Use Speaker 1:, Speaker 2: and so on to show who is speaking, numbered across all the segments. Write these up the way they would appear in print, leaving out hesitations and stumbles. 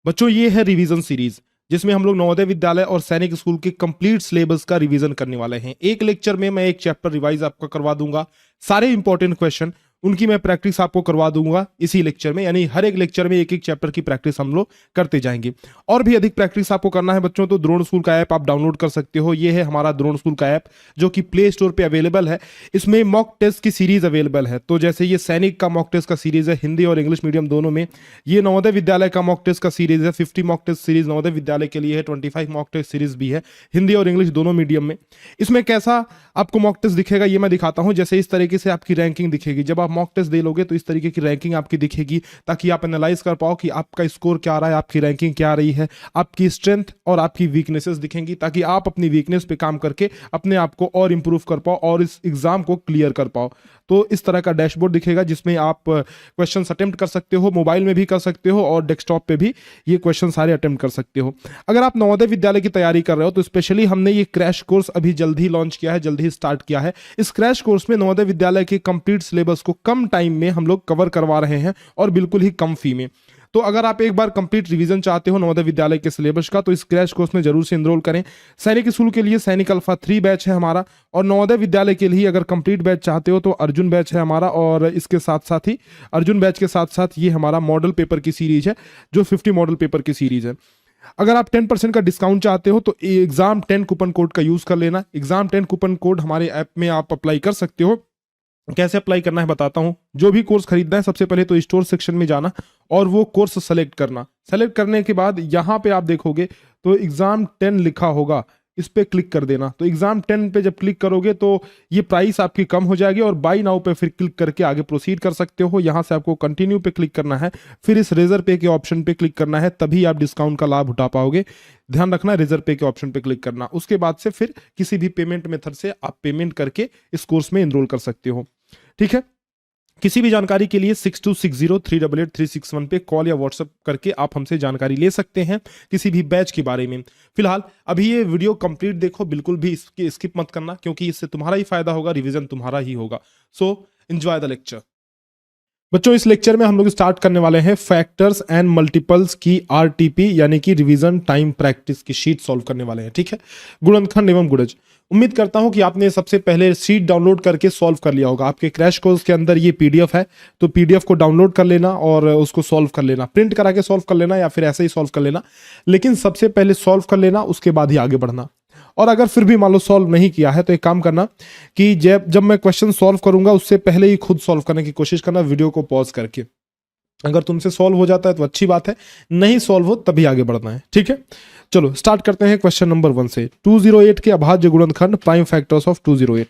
Speaker 1: बच्चों ये है रिवीजन सीरीज, जिसमें हम लोग नवोदय विद्यालय और सैनिक स्कूल के कंप्लीट सिलेबस का रिवीजन करने वाले हैं। एक लेक्चर में मैं एक चैप्टर रिवाइज आपका करवा दूंगा, सारे इंपॉर्टेंट क्वेश्चन उनकी मैं प्रैक्टिस आपको करवा दूंगा इसी लेक्चर में, यानी हर एक लेक्चर में एक एक चैप्टर की प्रैक्टिस हम लोग करते जाएंगे। और भी अधिक प्रैक्टिस आपको करना है बच्चों तो द्रोण स्कूल का ऐप आप डाउनलोड कर सकते हो। ये है हमारा द्रोण स्कूल का ऐप जो कि प्ले स्टोर पे अवेलेबल है। इसमें मॉक टेस्ट की सीरीज अवेलेबल है। तो जैसे ये सैनिक का मॉक टेस्ट का सीरीज है हिंदी और इंग्लिश मीडियम दोनों में, ये नवोदय विद्यालय का मॉक टेस्ट का सीरीज है 50 mock test series Navodaya Vidyalaya के लिए है, 25 मॉक टेस्ट सीरीज भी है हिंदी और इंग्लिश दोनों मीडियम में। इसमें कैसा आपको मॉक टेस्ट दिखेगा ये मैं दिखाता हूं। जैसे इस तरीके से आपकी रैंकिंग दिखेगी, जब आप मॉक टेस्ट दे लोगे तो इस तरीके की रैंकिंग आपकी दिखेगी, ताकि आप एनालाइज कर पाओ कि आपका स्कोर क्या आ रहा है, आपकी रैंकिंग क्या आ रही है, आपकी स्ट्रेंथ और आपकी वीकनेसेस दिखेंगी, ताकि आप अपनी वीकनेस पे काम करके अपने आप को और इंप्रूव कर पाओ और इस एग्जाम को क्लियर कर पाओ। तो इस तरह का डैशबोर्ड दिखेगा जिसमें आप क्वेश्चन अटेम्प्ट कर सकते हो, मोबाइल में भी कर सकते हो और डेस्कटॉप पे भी ये क्वेश्चन सारे अटेम्प्ट कर सकते हो। अगर आप नवोदय विद्यालय की तैयारी कर रहे हो तो स्पेशली हमने ये क्रैश कोर्स अभी जल्द ही लॉन्च किया है, जल्द ही स्टार्ट किया है। इस क्रैश कोर्स में नवोदय विद्यालय के कंप्लीट सिलेबस को कम टाइम में हम लोग कवर करवा रहे हैं और बिल्कुल ही कम फी में। तो अगर आप एक बार कंप्लीट रिवीजन चाहते हो नवोदय विद्यालय के सिलेबस का तो इस क्रैश कोर्स में जरूर से एनरोल करें। सैनिक स्कूल के लिए सैनिक अल्फा 3 बैच है हमारा, और नवोदय विद्यालय के लिए अगर कंप्लीट बैच चाहते हो तो अर्जुन बैच है हमारा, और इसके साथ साथ ही अर्जुन बैच के साथ साथ ये हमारा मॉडल पेपर की सीरीज है जो 50 मॉडल पेपर की सीरीज है। अगर आप 10% का डिस्काउंट चाहते हो तो एग्जाम 10 कूपन कोड का यूज कर लेना। एग्जाम 10 कूपन कोड हमारे ऐप में आप अप्लाई कर सकते हो। कैसे अप्लाई करना है बताता हूं। जो भी कोर्स खरीदना है सबसे पहले तो स्टोर सेक्शन में जाना और वो कोर्स सेलेक्ट करना। सेलेक्ट करने के बाद यहां पे आप देखोगे तो एग्जाम 10 लिखा होगा, इस पे क्लिक कर देना। तो एग्जाम 10 पे जब क्लिक करोगे तो ये प्राइस आपकी कम हो जाएगी और बाई नाउ पे फिर क्लिक करके आगे प्रोसीड कर सकते हो। यहां से आपको कंटिन्यू पे क्लिक करना है, फिर इस रेजर पे के ऑप्शन पे क्लिक करना है, तभी आप डिस्काउंट का लाभ उठा पाओगे। ध्यान रखना रेजर पे के ऑप्शन पे क्लिक करना। उसके बाद से फिर किसी भी पेमेंट मेथड से आप पेमेंट करके इस कोर्स में एनरोल कर सकते हो। ठीक है। किसी भी जानकारी के लिए 6260388361 पे कॉल या व्हाट्सएप करके आप हमसे जानकारी ले सकते हैं किसी भी बैच के बारे में। फिलहाल अभी ये वीडियो कंप्लीट देखो, बिल्कुल भी इसकी स्किप मत करना, क्योंकि इससे तुम्हारा ही फायदा होगा, रिवीजन तुम्हारा ही होगा। So enjoy the lecture. बच्चों इस लेक्चर में हम लोग स्टार्ट करने वाले हैं फैक्टर्स एंड मल्टीपल्स की आरटीपी यानी कि रिवीजन टाइम प्रैक्टिस की शीट सॉल्व करने वाले हैं। ठीक है। गुणनखंड एवं गुणज। उम्मीद करता हूं कि आपने सबसे पहले शीट डाउनलोड करके सॉल्व कर लिया होगा। आपके क्रैश कोर्स के अंदर ये पीडीएफ है, तो पीडीएफ को डाउनलोड कर लेना और उसको सॉल्व कर लेना। प्रिंट करा के सॉल्व कर लेना या फिर ऐसे ही सॉल्व कर लेना, लेकिन सबसे पहले सॉल्व कर लेना, उसके बाद ही आगे बढ़ना। और अगर फिर भी मान लो सॉल्व नहीं किया है तो एक काम करना कि जब मैं क्वेश्चन सॉल्व करूंगा उससे पहले ही खुद सॉल्व करने की कोशिश करना, वीडियो को पॉज करके। अगर तुमसे सॉल्व हो जाता है तो अच्छी बात है, नहीं सॉल्व हो तभी आगे बढ़ना है। ठीक है। चलो स्टार्ट करते हैं क्वेश्चन नंबर 1 से। 208 के अभाज्य गुणनखंड प्राइम फैक्टर्स ऑफ 208।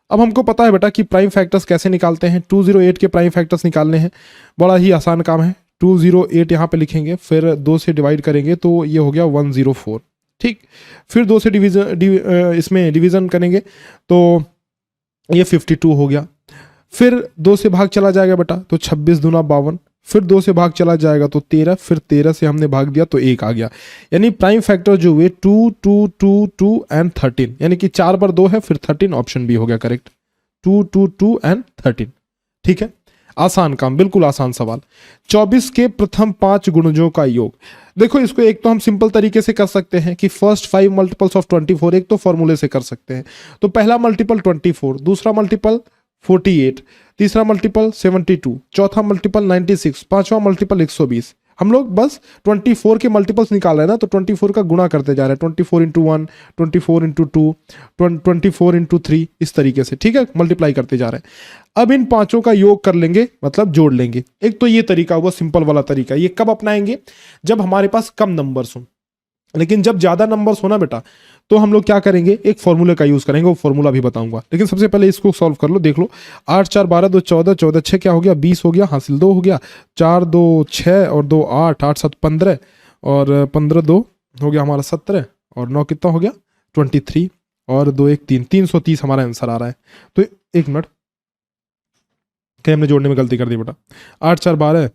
Speaker 1: अब हमको पता है बेटा कि प्राइम फैक्टर्स कैसे निकालते हैं। 208 के प्राइम फैक्टर्स निकालने हैं, बड़ा ही आसान काम है। 208 यहाँ पे लिखेंगे, फिर 2 से डिवाइड करेंगे तो ये हो गया 104। ठीक। फिर 2 से इसमें डिवीजन करेंगे तो ये 52 हो गया। फिर 2 से भाग चला जाएगा बेटा तो 26 दूना 52। फिर 2 से भाग चला जाएगा तो 13। फिर 13 से हमने भाग दिया तो 1 आ गया। यानी प्राइम फैक्टर जो हुए 2 2 2 2 एंड 13, यानी कि 4 बार 2 है, फिर 13 ऑप्शन बी हो गया करेक्ट। 2 2 2 एंड 13। ठीक है। आसान काम, बिल्कुल आसान सवाल। 24 के प्रथम 5 गुणजों का योग। देखो इसको एक तो हम सिंपल तरीके से कर सकते हैं कि फर्स्ट 5 मल्टीपल्स ऑफ 24, एक तो फॉर्मूले से कर सकते हैं। तो पहला मल्टीपल 24, दूसरा मल्टीपल 48, तीसरा मल्टीपल 72, चौथा मल्टीपल 96, पांचवा मल्टीपल 120। हम लोग बस 24 के मल्टीपल्स निकाल रहे हैं ना, तो 24 का गुणा करते जा रहे हैं। 24 इंटू 1, 24 इंटू 2, 24 इंटू 3, इस तरीके से। ठीक है। मल्टीप्लाई करते जा रहे हैं। अब इन पांचों का योग कर लेंगे, मतलब जोड़ लेंगे। एक तो ये तरीका हुआ सिंपल वाला तरीका। ये कब अपनाएंगे? जब हमारे पास कम नंबर्स हों। लेकिन जब ज्यादा नंबर्स होना बेटा तो हम लोग क्या करेंगे, एक फॉर्मूले का यूज करेंगे, वो फॉर्मूला भी बताऊंगा। लेकिन सबसे पहले इसको सॉल्व कर लो। देख लो 8 4 12 2 14, 14 6 क्या हो गया 20 हो गया, हासिल 2 हो गया, 4 2 6 और 2 8, 8 7 15 और 15 2 हो गया हमारा 17 और 9 कितना हो गया 23 और 2 1 3, 330 हमारा आंसर आ रहा है। तो एक मिनट, कहीं हमने जोड़ने में गलती कर दी बेटा। 8 4 12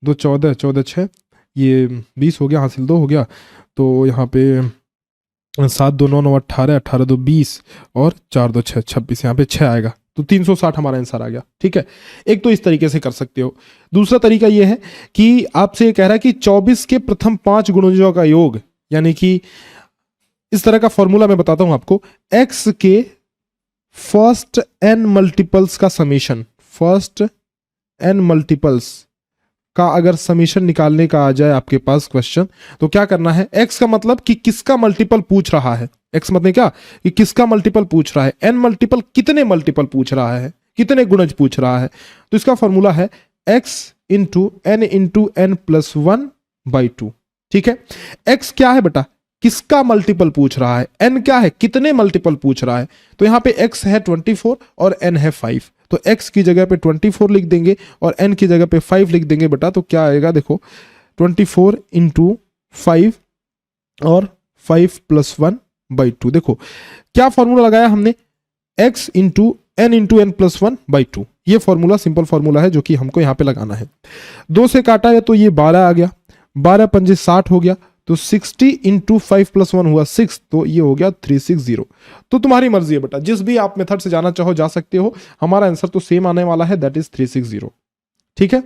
Speaker 1: 2 14, 14 6, ये 20 हो गया, हासिल 2 हो गया। तो यहाँ पे 7 2 9 9 18, 18 2 20 और 4 2 6 26, यहाँ पे 6 आएगा। तो 360 हमारा आंसर आ गया। ठीक है, एक तो इस तरीके से कर सकते हो। दूसरा तरीका यह है कि आपसे ये कह रहा है कि 24 के प्रथम 5 गुणजों का योग, यानी कि इस तरह का फॉर्मूला मैं बताता हूं आपको, x के फर्स्ट n मल्टीपल्स का समीशन, फर्स्ट n मल्टीपल्स का अगर समीशन निकालने का आ जाए आपके पास क्वेश्चन, तो क्या करना है, x का मतलब कि किसका मल्टीपल पूछ रहा है, x मतलब क्या कि किसका मल्टीपल पूछ रहा है, n मल्टीपल कितने मल्टीपल पूछ रहा है, कितने गुणज पूछ रहा है। तो इसका फॉर्मूला है x इंटू n प्लस 1/2। ठीक है, x क्या है बेटा, किसका मल्टीपल पूछ रहा है, n क्या है, कितने मल्टीपल पूछ रहा है। तो यहां पे x है 24 और n है 5, तो x की जगह पे 24 लिख देंगे और n की जगह पे 5 लिख देंगे बेटा। तो क्या आएगा देखो, 24 इंटू 5 और 5 प्लस 1/2। देखो क्या फॉर्मूला लगाया हमने, x इंटू n प्लस 1/2। ये फॉर्मूला सिंपल फॉर्मूला है जो कि हमको यहां पे लगाना है। 2 से काटा है तो ये 12 आ गया, 12 पंजे 60 हो गया, तो 60 इंटू 5 प्लस 1 हुआ 6, तो ये हो गया 360। तो तुम्हारी मर्जी है बेटा, जिस भी आप मेथड से जाना चाहो जा सकते हो, हमारा आंसर तो सेम आने वाला है, दैट इज 360। ठीक है,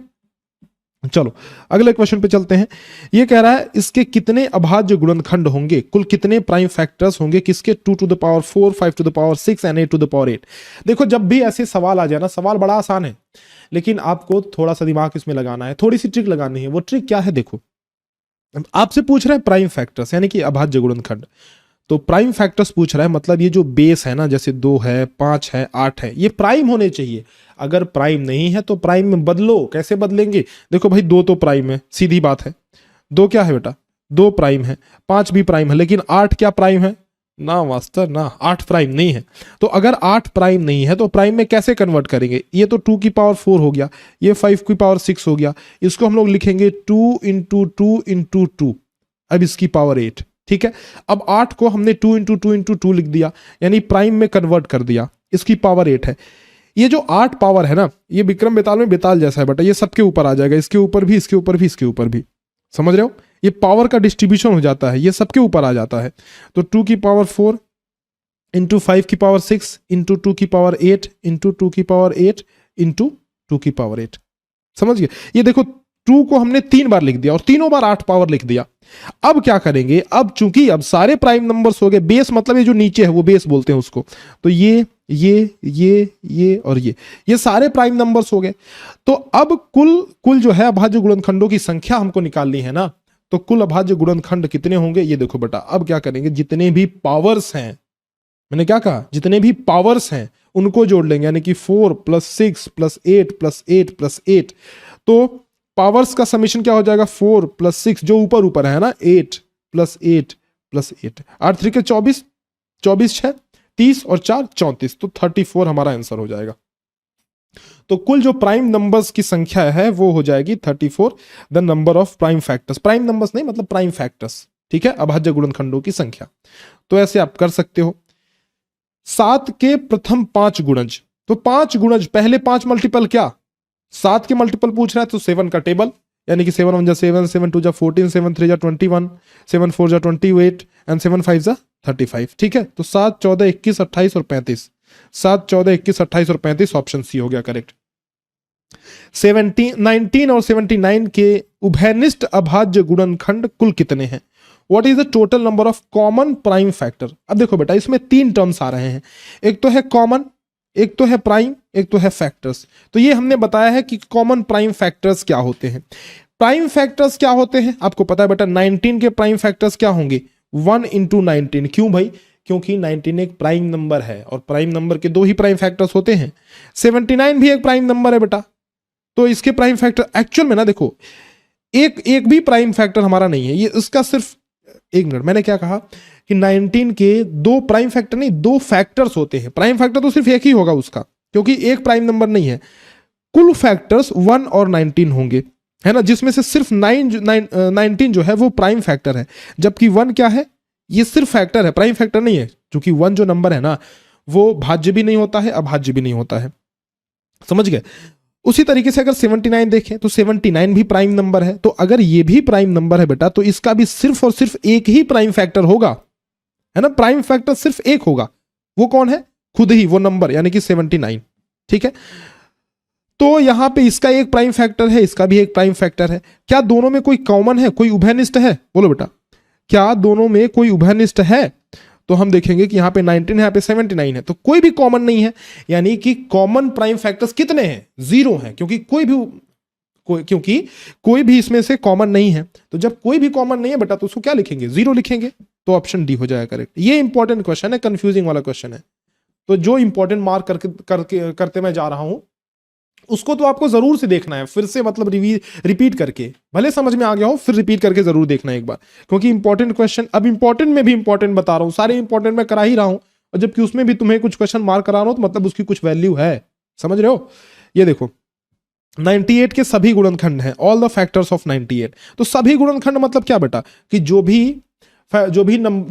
Speaker 1: चलो अगले क्वेश्चन पे चलते हैं। ये कह रहा है इसके कितने अभाज्य गुणनखंड होंगे, कुल कितने प्राइम फैक्टर्स होंगे किसके, 2 to the power 4, 5 to the power 6 and 8 to the power 8। देखो जब भी ऐसे सवाल आ जाए ना, सवाल बड़ा आसान है लेकिन आपको थोड़ा सा दिमाग इसमें लगाना है, थोड़ी सी ट्रिक लगानी है। वो ट्रिक क्या है, देखो आपसे पूछ रहा है प्राइम फैक्टर्स यानी कि अभाज्य गुणनखंड, तो प्राइम फैक्टर्स पूछ रहा है, मतलब ये जो बेस है ना, जैसे 2 है, 5 है, 8 है, ये प्राइम होने चाहिए। अगर प्राइम नहीं है तो प्राइम में बदलो। कैसे बदलेंगे, देखो भाई 2 तो प्राइम है, सीधी बात है। 2 क्या है बेटा, 2 प्राइम है, 5 भी प्राइम है, लेकिन 8 क्या प्राइम है ना मास्टर ना, 8 प्राइम नहीं है। तो अगर 8 प्राइम नहीं है तो प्राइम में कैसे कन्वर्ट करेंगे, ये तो 2 की पावर 4 हो गया, ये 5 की पावर 6 हो गया, इसको हम लोग लिखेंगे 2 इंटू 2 इंटू 2, अब इसकी पावर 8। ठीक है, अब 8 को हमने 2 इंटू 2 इंटू 2 लिख दिया, यानी प्राइम में कन्वर्ट कर दिया, इसकी पावर 8 है। ये जो 8 पावर है ना, ये विक्रम बेताल में बेताल जैसा है बेटा, ये सबके ऊपर आ जाएगा, इसके ऊपर भी, इसके ऊपर भी, इसके ऊपर भी, समझ रहे हो, ये पावर का डिस्ट्रीब्यूशन हो जाता है, ये सबके ऊपर आ जाता है। तो 2 की पावर 4 इंटू 5 की पावर 6 इंटू 2 की पावर 8 इंटू 2 की पावर 8 इंटू 2 की पावर 8, समझ गए। ये देखो 2 को हमने 3 बार लिख दिया और तीनों बार 8 पावर लिख दिया। अब क्या करेंगे, अब चूंकि अब सारे प्राइम नंबर्स हो गए, बेस मतलब ये जो नीचे है वो बेस बोलते हैं उसको, तो ये और ये सारे प्राइम नंबर्स हो गए। तो अब कुल जो है अभाज्य गुणनखंडों की संख्या हमको निकालनी है ना, तो कुल अभाज्य गुणनखंड कितने होंगे, ये देखो बेटा। अब क्या करेंगे, जितने भी पावर्स हैं, मैंने क्या कहा, जितने भी पावर्स हैं उनको जोड़ लेंगे, यानी कि 4 प्लस 6 प्लस 8 प्लस 8 प्लस 8। तो पावर्स का समीशन क्या हो जाएगा, 4 प्लस 6 जो ऊपर ऊपर है ना, 8 प्लस 8 प्लस 8, 8 3 के 24, 24 6 30 और 4 34, तो 34 हमारा आंसर हो जाएगा। तो कुल जो प्राइम नंबर्स की संख्या है वो हो जाएगी 34, the number of prime factors, prime numbers नहीं मतलब प्राइम फैक्टर्स। ठीक है, अभाज्य गुणनखंडों की संख्या। तो ऐसे आप कर सकते हो। 7 के प्रथम 5 गुणज, तो 5 गुणज, पहले 5 मल्टीपल क्या, 7 के मल्टीपल पूछ रहा है, तो 7 का टेबल, यानी कि 7 1 जा 7, 7 2 जा 14, 7 3 जा 21, 7 4 जा 28 एंड 7 5 जा 35। ठीक है, तो 7 14 21 28 और 35, 7 14 21 28 और 35, ऑप्शन सी हो गया करेक्ट। 19 और 79 के उभयनिष्ठ अभाज्य गुणनखंड कुल कितने हैं, what is the total number of common prime factor. अब देखो बेटा इसमें 3 टर्म्स आ रहे हैं, एक तो है कॉमन, एक तो है प्राइम, एक तो है फैक्टर्स। तो ये हमने बताया है कि कॉमन प्राइम फैक्टर्स क्या होते हैं। प्राइम फैक्टर्स क्या होते हैं आपको पता है बेटा, 19 के प्राइम फैक्टर्स क्या होंगे, 1 इंटू 19। क्यों भाई, क्योंकि 19 एक प्राइम नंबर है और प्राइम नंबर के 2 ही प्राइम फैक्टर्स होते हैं। 79 भी एक प्राइम नंबर है बेटा, तो इसके प्राइम फैक्टर एक्चुअल में ना देखो, एक भी प्राइम फैक्टर हमारा नहीं है, ये इसका सिर्फ, एक मिनट, मैंने क्या कहा कि 19 के 2 प्राइम फैक्टर नहीं, 2 फैक्टर्स होते हैं। प्राइम फैक्टर तो सिर्फ एक ही होगा उसका, क्योंकि एक प्राइम नंबर नहीं है। कुल फैक्टर्स 1 और 19 होंगे, है ना, जिसमें से सिर्फ 19 जो है वो प्राइम फैक्टर है, जबकि 1 क्या है, ये सिर्फ फैक्टर है, प्राइम फैक्टर नहीं है। क्योंकि 1 जो नंबर है ना वो भाज्य भी नहीं होता है, अभाज्य भी नहीं होता है, समझ गए। उसी तरीके से अगर 79 देखें तो 79 भी प्राइम नंबर है, तो अगर ये भी प्राइम नंबर है बेटा, तो इसका भी सिर्फ और सिर्फ एक ही प्राइम फैक्टर होगा, है ना, प्राइम फैक्टर सिर्फ एक होगा, वो कौन है, खुद ही वो नंबर, यानी कि 79। ठीक है, तो यहां पे इसका एक प्राइम फैक्टर है, इसका भी एक प्राइम फैक्टर है। क्या दोनों में कोई कॉमन है, कोई उभयनिष्ठ है? बोलो बेटा, क्या दोनों में कोई उभयनिष्ठ है? तो हम देखेंगे कि यहाँ पे 19 है, यहाँ पे 79 है, तो कोई भी कॉमन नहीं है। यानी कि कॉमन प्राइम फैक्टर्स कितने हैं? 0 है, क्योंकि कोई भी इसमें से कॉमन नहीं है। तो जब कोई भी कॉमन नहीं है बेटा, तो उसको क्या लिखेंगे? 0 लिखेंगे। तो ऑप्शन डी हो जाएगा करेक्ट। ये इंपॉर्टेंट क्वेश्चन है, कंफ्यूजिंग वाला क्वेश्चन है, तो जो इंपॉर्टेंट मार्क करते मैं जा रहा हूं, उसको तो आपको जरूर से देखना है, फिर से मतलब रिपीट करके, भले समझ में आ गया हो, फिर रिपीट करके जरूर देखना है एक बार, क्योंकि इंपॉर्टेंट क्वेश्चन, अब इंपॉर्टेंट में भी इंपॉर्टेंट बता रहा हूं, सारे इंपॉर्टेंट में करा ही रहा हूं, और जबकि उसमें भी तुम्हें कुछ क्वेश्चन मार्क करा रहा हूं, तो मतलब उसकी कुछ वैल्यू है, समझ रहे हो? ये देखो 98 के सभी गुणनखंड हैं, ऑल द फैक्टर्स ऑफ 98। तो सभी गुणनखंड मतलब क्या बेटा, कि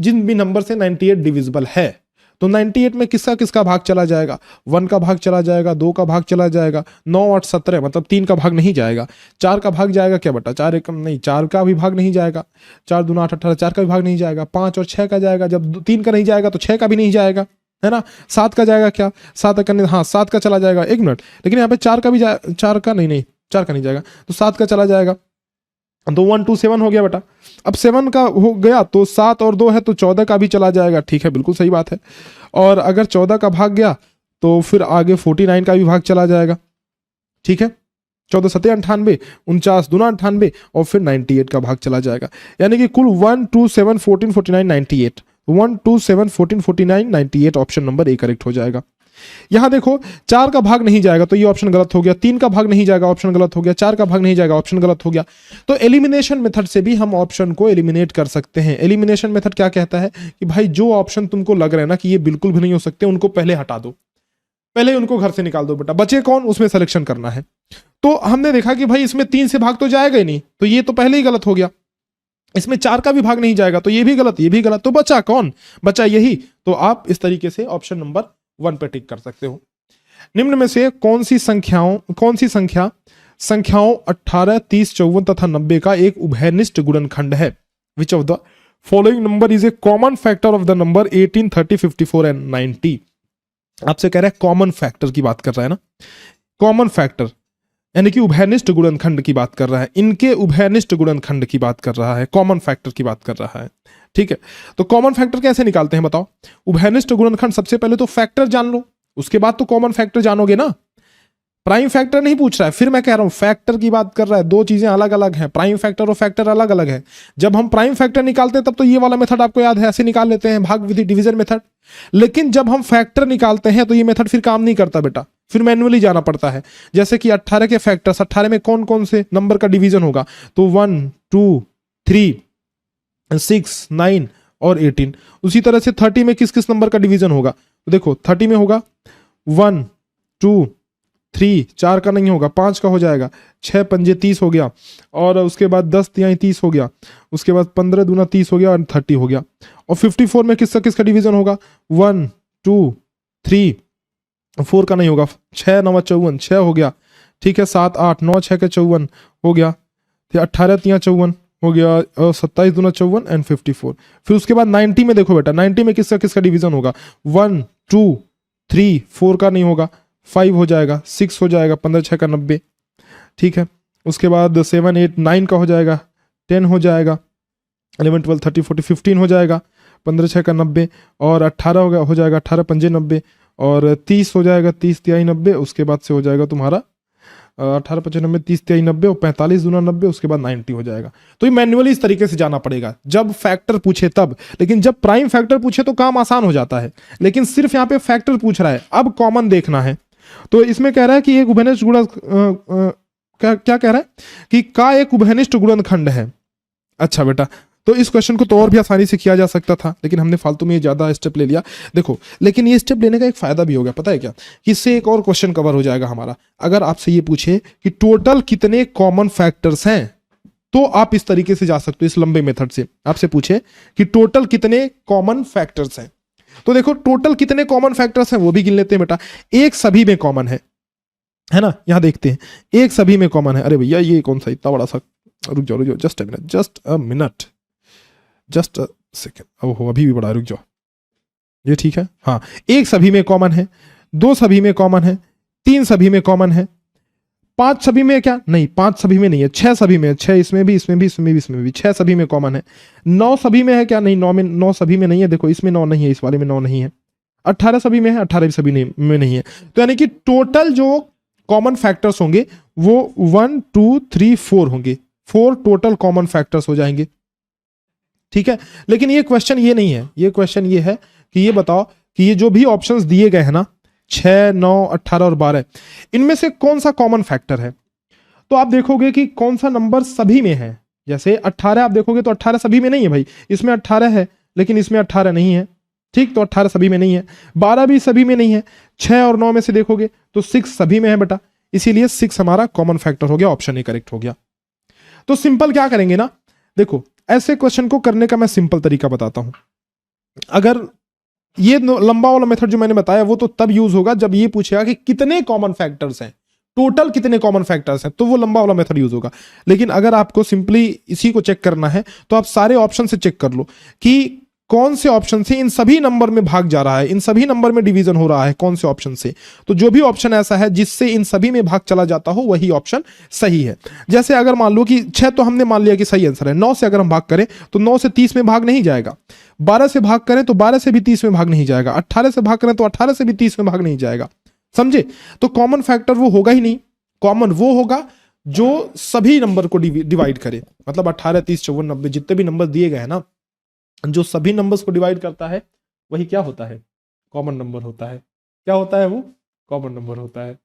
Speaker 1: जिन भी नंबर से 98 डिविजिबल है, तो 98 में किसका किसका भाग चला जाएगा? 1 का भाग चला जाएगा, 2 का भाग चला जाएगा, 9 8 17 मतलब 3 का भाग नहीं जाएगा, 4 का भाग जाएगा क्या बेटा? 4 एकम नहीं, 4 का भी भाग नहीं जाएगा, 4 दूना 8 18, 4 का भी भाग नहीं जाएगा, 5 और 6 का जाएगा, जब 3 का नहीं जाएगा तो 6 का भी नहीं जाएगा, है ना? 7 का जाएगा क्या? 7 का नहीं, हाँ 7 का चला जाएगा, एक मिनट, लेकिन यहाँ पे 4 का भी 4 का नहीं 4 का नहीं जाएगा, तो 7 का चला जाएगा, तो 1 2 7 हो गया बेटा। अब 7 का हो गया तो 7 और 2 है, तो 14 का भी चला जाएगा, ठीक है, बिल्कुल सही बात है। और अगर 14 का भाग गया तो फिर आगे 49 का भी भाग चला जाएगा, ठीक है, 14 सत्ते 98, 49 दूना 98, और फिर 98 का भाग चला जाएगा। यानी कि कुल 1 2 7 14 49 98, 1 2 7 14 49 98, ऑप्शन नंबर ए करेक्ट हो जाएगा। यहां देखो 4 का भाग नहीं जाएगा, तो ये ऑप्शन गलत हो गया, 3 का भाग नहीं जाएगा, ऑप्शन गलत हो गया, 4 का भाग नहीं जाएगा, ऑप्शन गलत हो गया। तो एलिमिनेशन मेथड से भी हम ऑप्शन को एलिमिनेट कर सकते हैं। एलिमिनेशन मेथड क्या कहता है कि भाई जो ऑप्शन तुमको लग रहा है ना कि ये बिल्कुल भी नहीं हो सकते, उनको पहले हटा दो, पहले उनको घर से निकाल दो बेटा, बचे कौन उसमें सिलेक्शन करना है। तो हमने देखा कि भाई इसमें 3 से भाग तो जाएगा ही नहीं, तो ये तो पहले ही गलत हो गया। इसमें 4 का भी भाग नहीं जाएगा, तो ये भी गलत, ये भी गलत, तो बचा कौन? बचा यही। तो आप इस तरीके से ऑप्शन नंबर 1 पे टिक कर सकते हो। निम्न में से कौन सी संख्या संख्याओं 18 30 54 तथा 90 का एक उभयनिष्ठ गुणनखंड है? विच of the following number is a common factor of the number 18 30 54 and 90? आपसे कह रहा है कॉमन फैक्टर की बात कर रहा है ना, कॉमन फैक्टर यानी कि उभयनिष्ठ गुणनखंड की बात कर रहा है, इनके उभयनिष्ठ गुणनखंड की बात कर रहा है, कॉमन फैक्टर की बात कर रहा है, ठीक है। तो कॉमन फैक्टर कैसे निकालते हैं बताओ? उभयनिष्ठ गुणनखंड सबसे पहले तो फैक्टर जान लो, उसके बाद तो कॉमन फैक्टर जानोगे ना। प्राइम फैक्टर नहीं पूछ रहा है, फिर मैं कह रहा हूं फैक्टर की बात कर रहा है, दो चीजें अलग अलग हैं, प्राइम फैक्टर और फैक्टर अलग अलग है। जब हम प्राइम फैक्टर निकालते हैं तब तो ये वाला मेथड आपको याद है, ऐसे निकाल लेते हैं, भाग विधि डिवीजन मेथड। लेकिन जब हम फैक्टर निकालते हैं तो ये मेथड फिर काम नहीं करता बेटा, फिर मैन्युअली जाना पड़ता है। जैसे कि 18 के फैक्टर्स, 18 में कौन कौन से नंबर का डिवीजन होगा? तो 1 2 3 6 9 और 18। उसी तरह से 30 में किस किस नंबर का डिवीजन होगा? तो देखो 30 में होगा 1 2 3, 4 का नहीं होगा, 5 का हो जाएगा, 6 पंजे 30 हो गया, और उसके बाद 10 तिहाई 30 हो गया, उसके बाद 15 दूना 30 हो गया, और 30 हो गया। और 54 में किसका किसका डिवीजन होगा? 1 2 3 4 का नहीं होगा, 6 9 54, 6 हो गया, ठीक है, 7 8 9 6 के 54 हो गया, 18 तिया 54 हो गया, और 27 दूना 54 एंड 54। फिर उसके बाद 90 में देखो बेटा, 90 में किसका किसका डिवीजन होगा? 1 2 3 4 का नहीं होगा, 5 हो जाएगा, 6 हो जाएगा, 15 6 का 90, ठीक है। उसके बाद 7 8 9 का हो जाएगा, 10 हो जाएगा, 11 12 13 14 15 हो जाएगा, 15 6 का 90, और 18 हो जाएगा, 18 पंजे 90, और 30 हो जाएगा, 30 तिहाई 90। उसके बाद से हो जाएगा तुम्हारा 18 95 30 तिहाई 90, और 45 दूना 90, उसके बाद 90 हो जाएगा। तो ये मैन्युअली इस तरीके से जाना पड़ेगा जब फैक्टर पूछे तब, लेकिन जब प्राइम फैक्टर पूछे तो काम आसान हो जाता है। लेकिन सिर्फ यहाँ पे फैक्टर पूछ रहा है, अब कॉमन देखना है। तो इसमें कह रहा है कि एक उभयनिष्ठ क्या कह रहा है कि का एक उभयनिष्ठ गुणनखंड है। अच्छा बेटा, तो इस क्वेश्चन को तो और भी आसानी से किया जा सकता था, लेकिन हमने फालतू में ये ज्यादा स्टेप ले लिया। देखो, लेकिन ये स्टेप लेने का एक फायदा भी हो गया, पता है क्या? कि इससे एक और क्वेश्चन कवर हो जाएगा हमारा। अगर आपसे ये पूछे कि टोटल कितने कॉमन फैक्टर्स हैं, तो आप इस तरीके से जा सकते हो, इस लंबे मेथड से। आपसे पूछे कि टोटल कितने कॉमन फैक्टर्स हैं, तो देखो टोटल कितने कॉमन फैक्टर्स हैं वो भी गिन लेते हैं बेटा। एक सभी में कॉमन है ना, यहां देखते हैं, एक सभी में कॉमन है। अरे भैया ये कौन सा इतना बड़ा सा, रुक जाओ, just a minute, just a second. ओहो, अभी भी बड़ा, रुक जाओ, ये ठीक है। हाँ, एक सभी में कॉमन है, दो सभी में कॉमन है, 3 सभी में कॉमन है, 5 सभी में क्या नहीं, 5 सभी में नहीं है, 6 सभी में, 6 इसमें भी, इसमें भी, इसमें भी, इसमें भी, 6 सभी में कॉमन है। 9 सभी में है क्या नहीं, 9 सभी में नहीं है, देखो इसमें 9 नहीं है, इस वाले में 9 नहीं है। 18 सभी में है, 18 सभी में नहीं है। तो यानी कि टोटल जो कॉमन फैक्टर्स होंगे वो 1 2 3 4 होंगे, 4 टोटल कॉमन फैक्टर्स हो जाएंगे। ठीक है, लेकिन ये क्वेश्चन ये नहीं है, ये क्वेश्चन ये है कि ये बताओ कि ये जो भी ऑप्शंस दिए गए हैं ना 6 9 18 और 12, इनमें से कौन सा कॉमन फैक्टर है। तो आप देखोगे कि कौन सा नंबर सभी में है। जैसे 18 आप देखोगे तो 18 सभी में नहीं है भाई, इसमें 18 है लेकिन इसमें 18 नहीं है। ठीक, तो 18 सभी में नहीं है। 12 भी सभी में नहीं है। 6 और 9 में से देखोगे तो 6 सभी में है बेटा, इसीलिए 6 हमारा कॉमन फैक्टर हो गया, ऑप्शन ए करेक्ट हो गया। तो सिंपल क्या करेंगे ना, देखो ऐसे क्वेश्चन को करने का मैं सिंपल तरीका बताता हूं। अगर ये लंबा वाला मेथड जो मैंने बताया वो तो तब यूज होगा जब ये पूछेगा कि कितने कॉमन फैक्टर्स हैं, टोटल कितने कॉमन फैक्टर्स हैं, तो वो लंबा वाला मेथड यूज होगा। लेकिन अगर आपको सिंपली इसी को चेक करना है तो आप सारे ऑप्शन से चेक कर लो कि कौन से ऑप्शन से इन सभी नंबर में भाग जा रहा है, इन सभी नंबर में डिवीजन हो रहा है, कौन से ऑप्शन से। तो जो भी ऑप्शन ऐसा है जिससे इन सभी में भाग चला जाता हो वही ऑप्शन सही है। जैसे अगर मान लो कि 6 तो हमने मान लिया कि सही आंसर है, 9 से अगर हम भाग करें तो 9 से 30 में भाग नहीं जाएगा, 12 से भाग करें तो 12 से भी 30 में भाग नहीं जाएगा, 18 से भाग करें तो 18 से भी 30 में भाग नहीं जाएगा। समझे? तो कॉमन फैक्टर वो होगा ही नहीं, कॉमन वो होगा जो सभी नंबर को डिवाइड करे। मतलब 18 30 54 90 जितने भी नंबर दिए गए हैं ना, जो सभी नंबर्स को डिवाइड करता है वही क्या होता है, कॉमन नंबर होता है। क्या होता है वो, कॉमन नंबर होता है।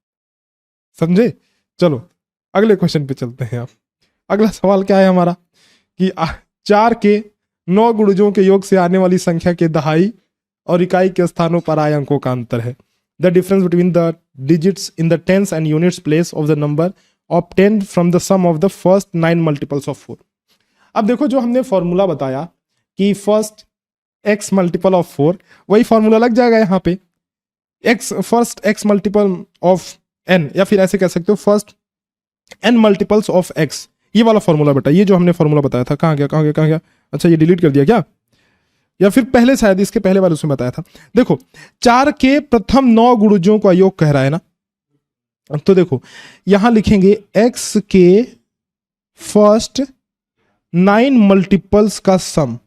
Speaker 1: समझे? चलो अगले क्वेश्चन पे चलते हैं। आप अगला सवाल क्या है हमारा कि 4 के 9 गुणजों के योग से आने वाली संख्या के दहाई और इकाई के स्थानों पर आए अंकों का अंतर है। The difference between the digits in the tens and units place of the number obtained from the sum of the first 9 multiples of 4। अब देखो जो हमने फॉर्मूला बताया कि फर्स्ट x मल्टीपल ऑफ 4, वही फॉर्मूला लग जाएगा यहाँ पे, first x multiple of n, या फिर ऐसे कह सकते हो first n multiples of x। ये वाला फॉर्मूला बेटा, ये जो हमने फॉर्मूला बताया था, कहाँ गया? अच्छा ये डिलीट कर दिया क्या, या फिर पहले शायद इसके पहले वाले उसमें बताया था। देखो 4 के प्रथम 9 गुणजों का योग कह रहा है ना, तो देखो यहां लिखेंगे x के फर्स्ट 9 मल्टीपल्स का सम,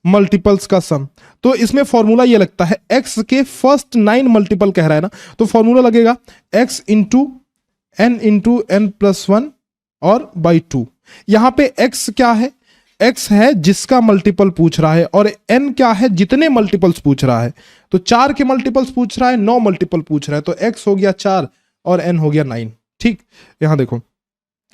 Speaker 1: मल्टीपल्स का सम। तो इसमें फॉर्मूला ये लगता है x के फर्स्ट 9 मल्टीपल कह रहा है ना, तो फॉर्मूला लगेगा x इंटू n प्लस 1 और बाई 2। यहां पे x क्या है, x है जिसका मल्टीपल पूछ रहा है, और n क्या है, जितने मल्टीपल्स पूछ रहा है। तो 4 के मल्टीपल्स पूछ रहा है, 9 मल्टीपल पूछ रहा है, तो x हो गया 4 और n हो गया 9। ठीक, यहां देखो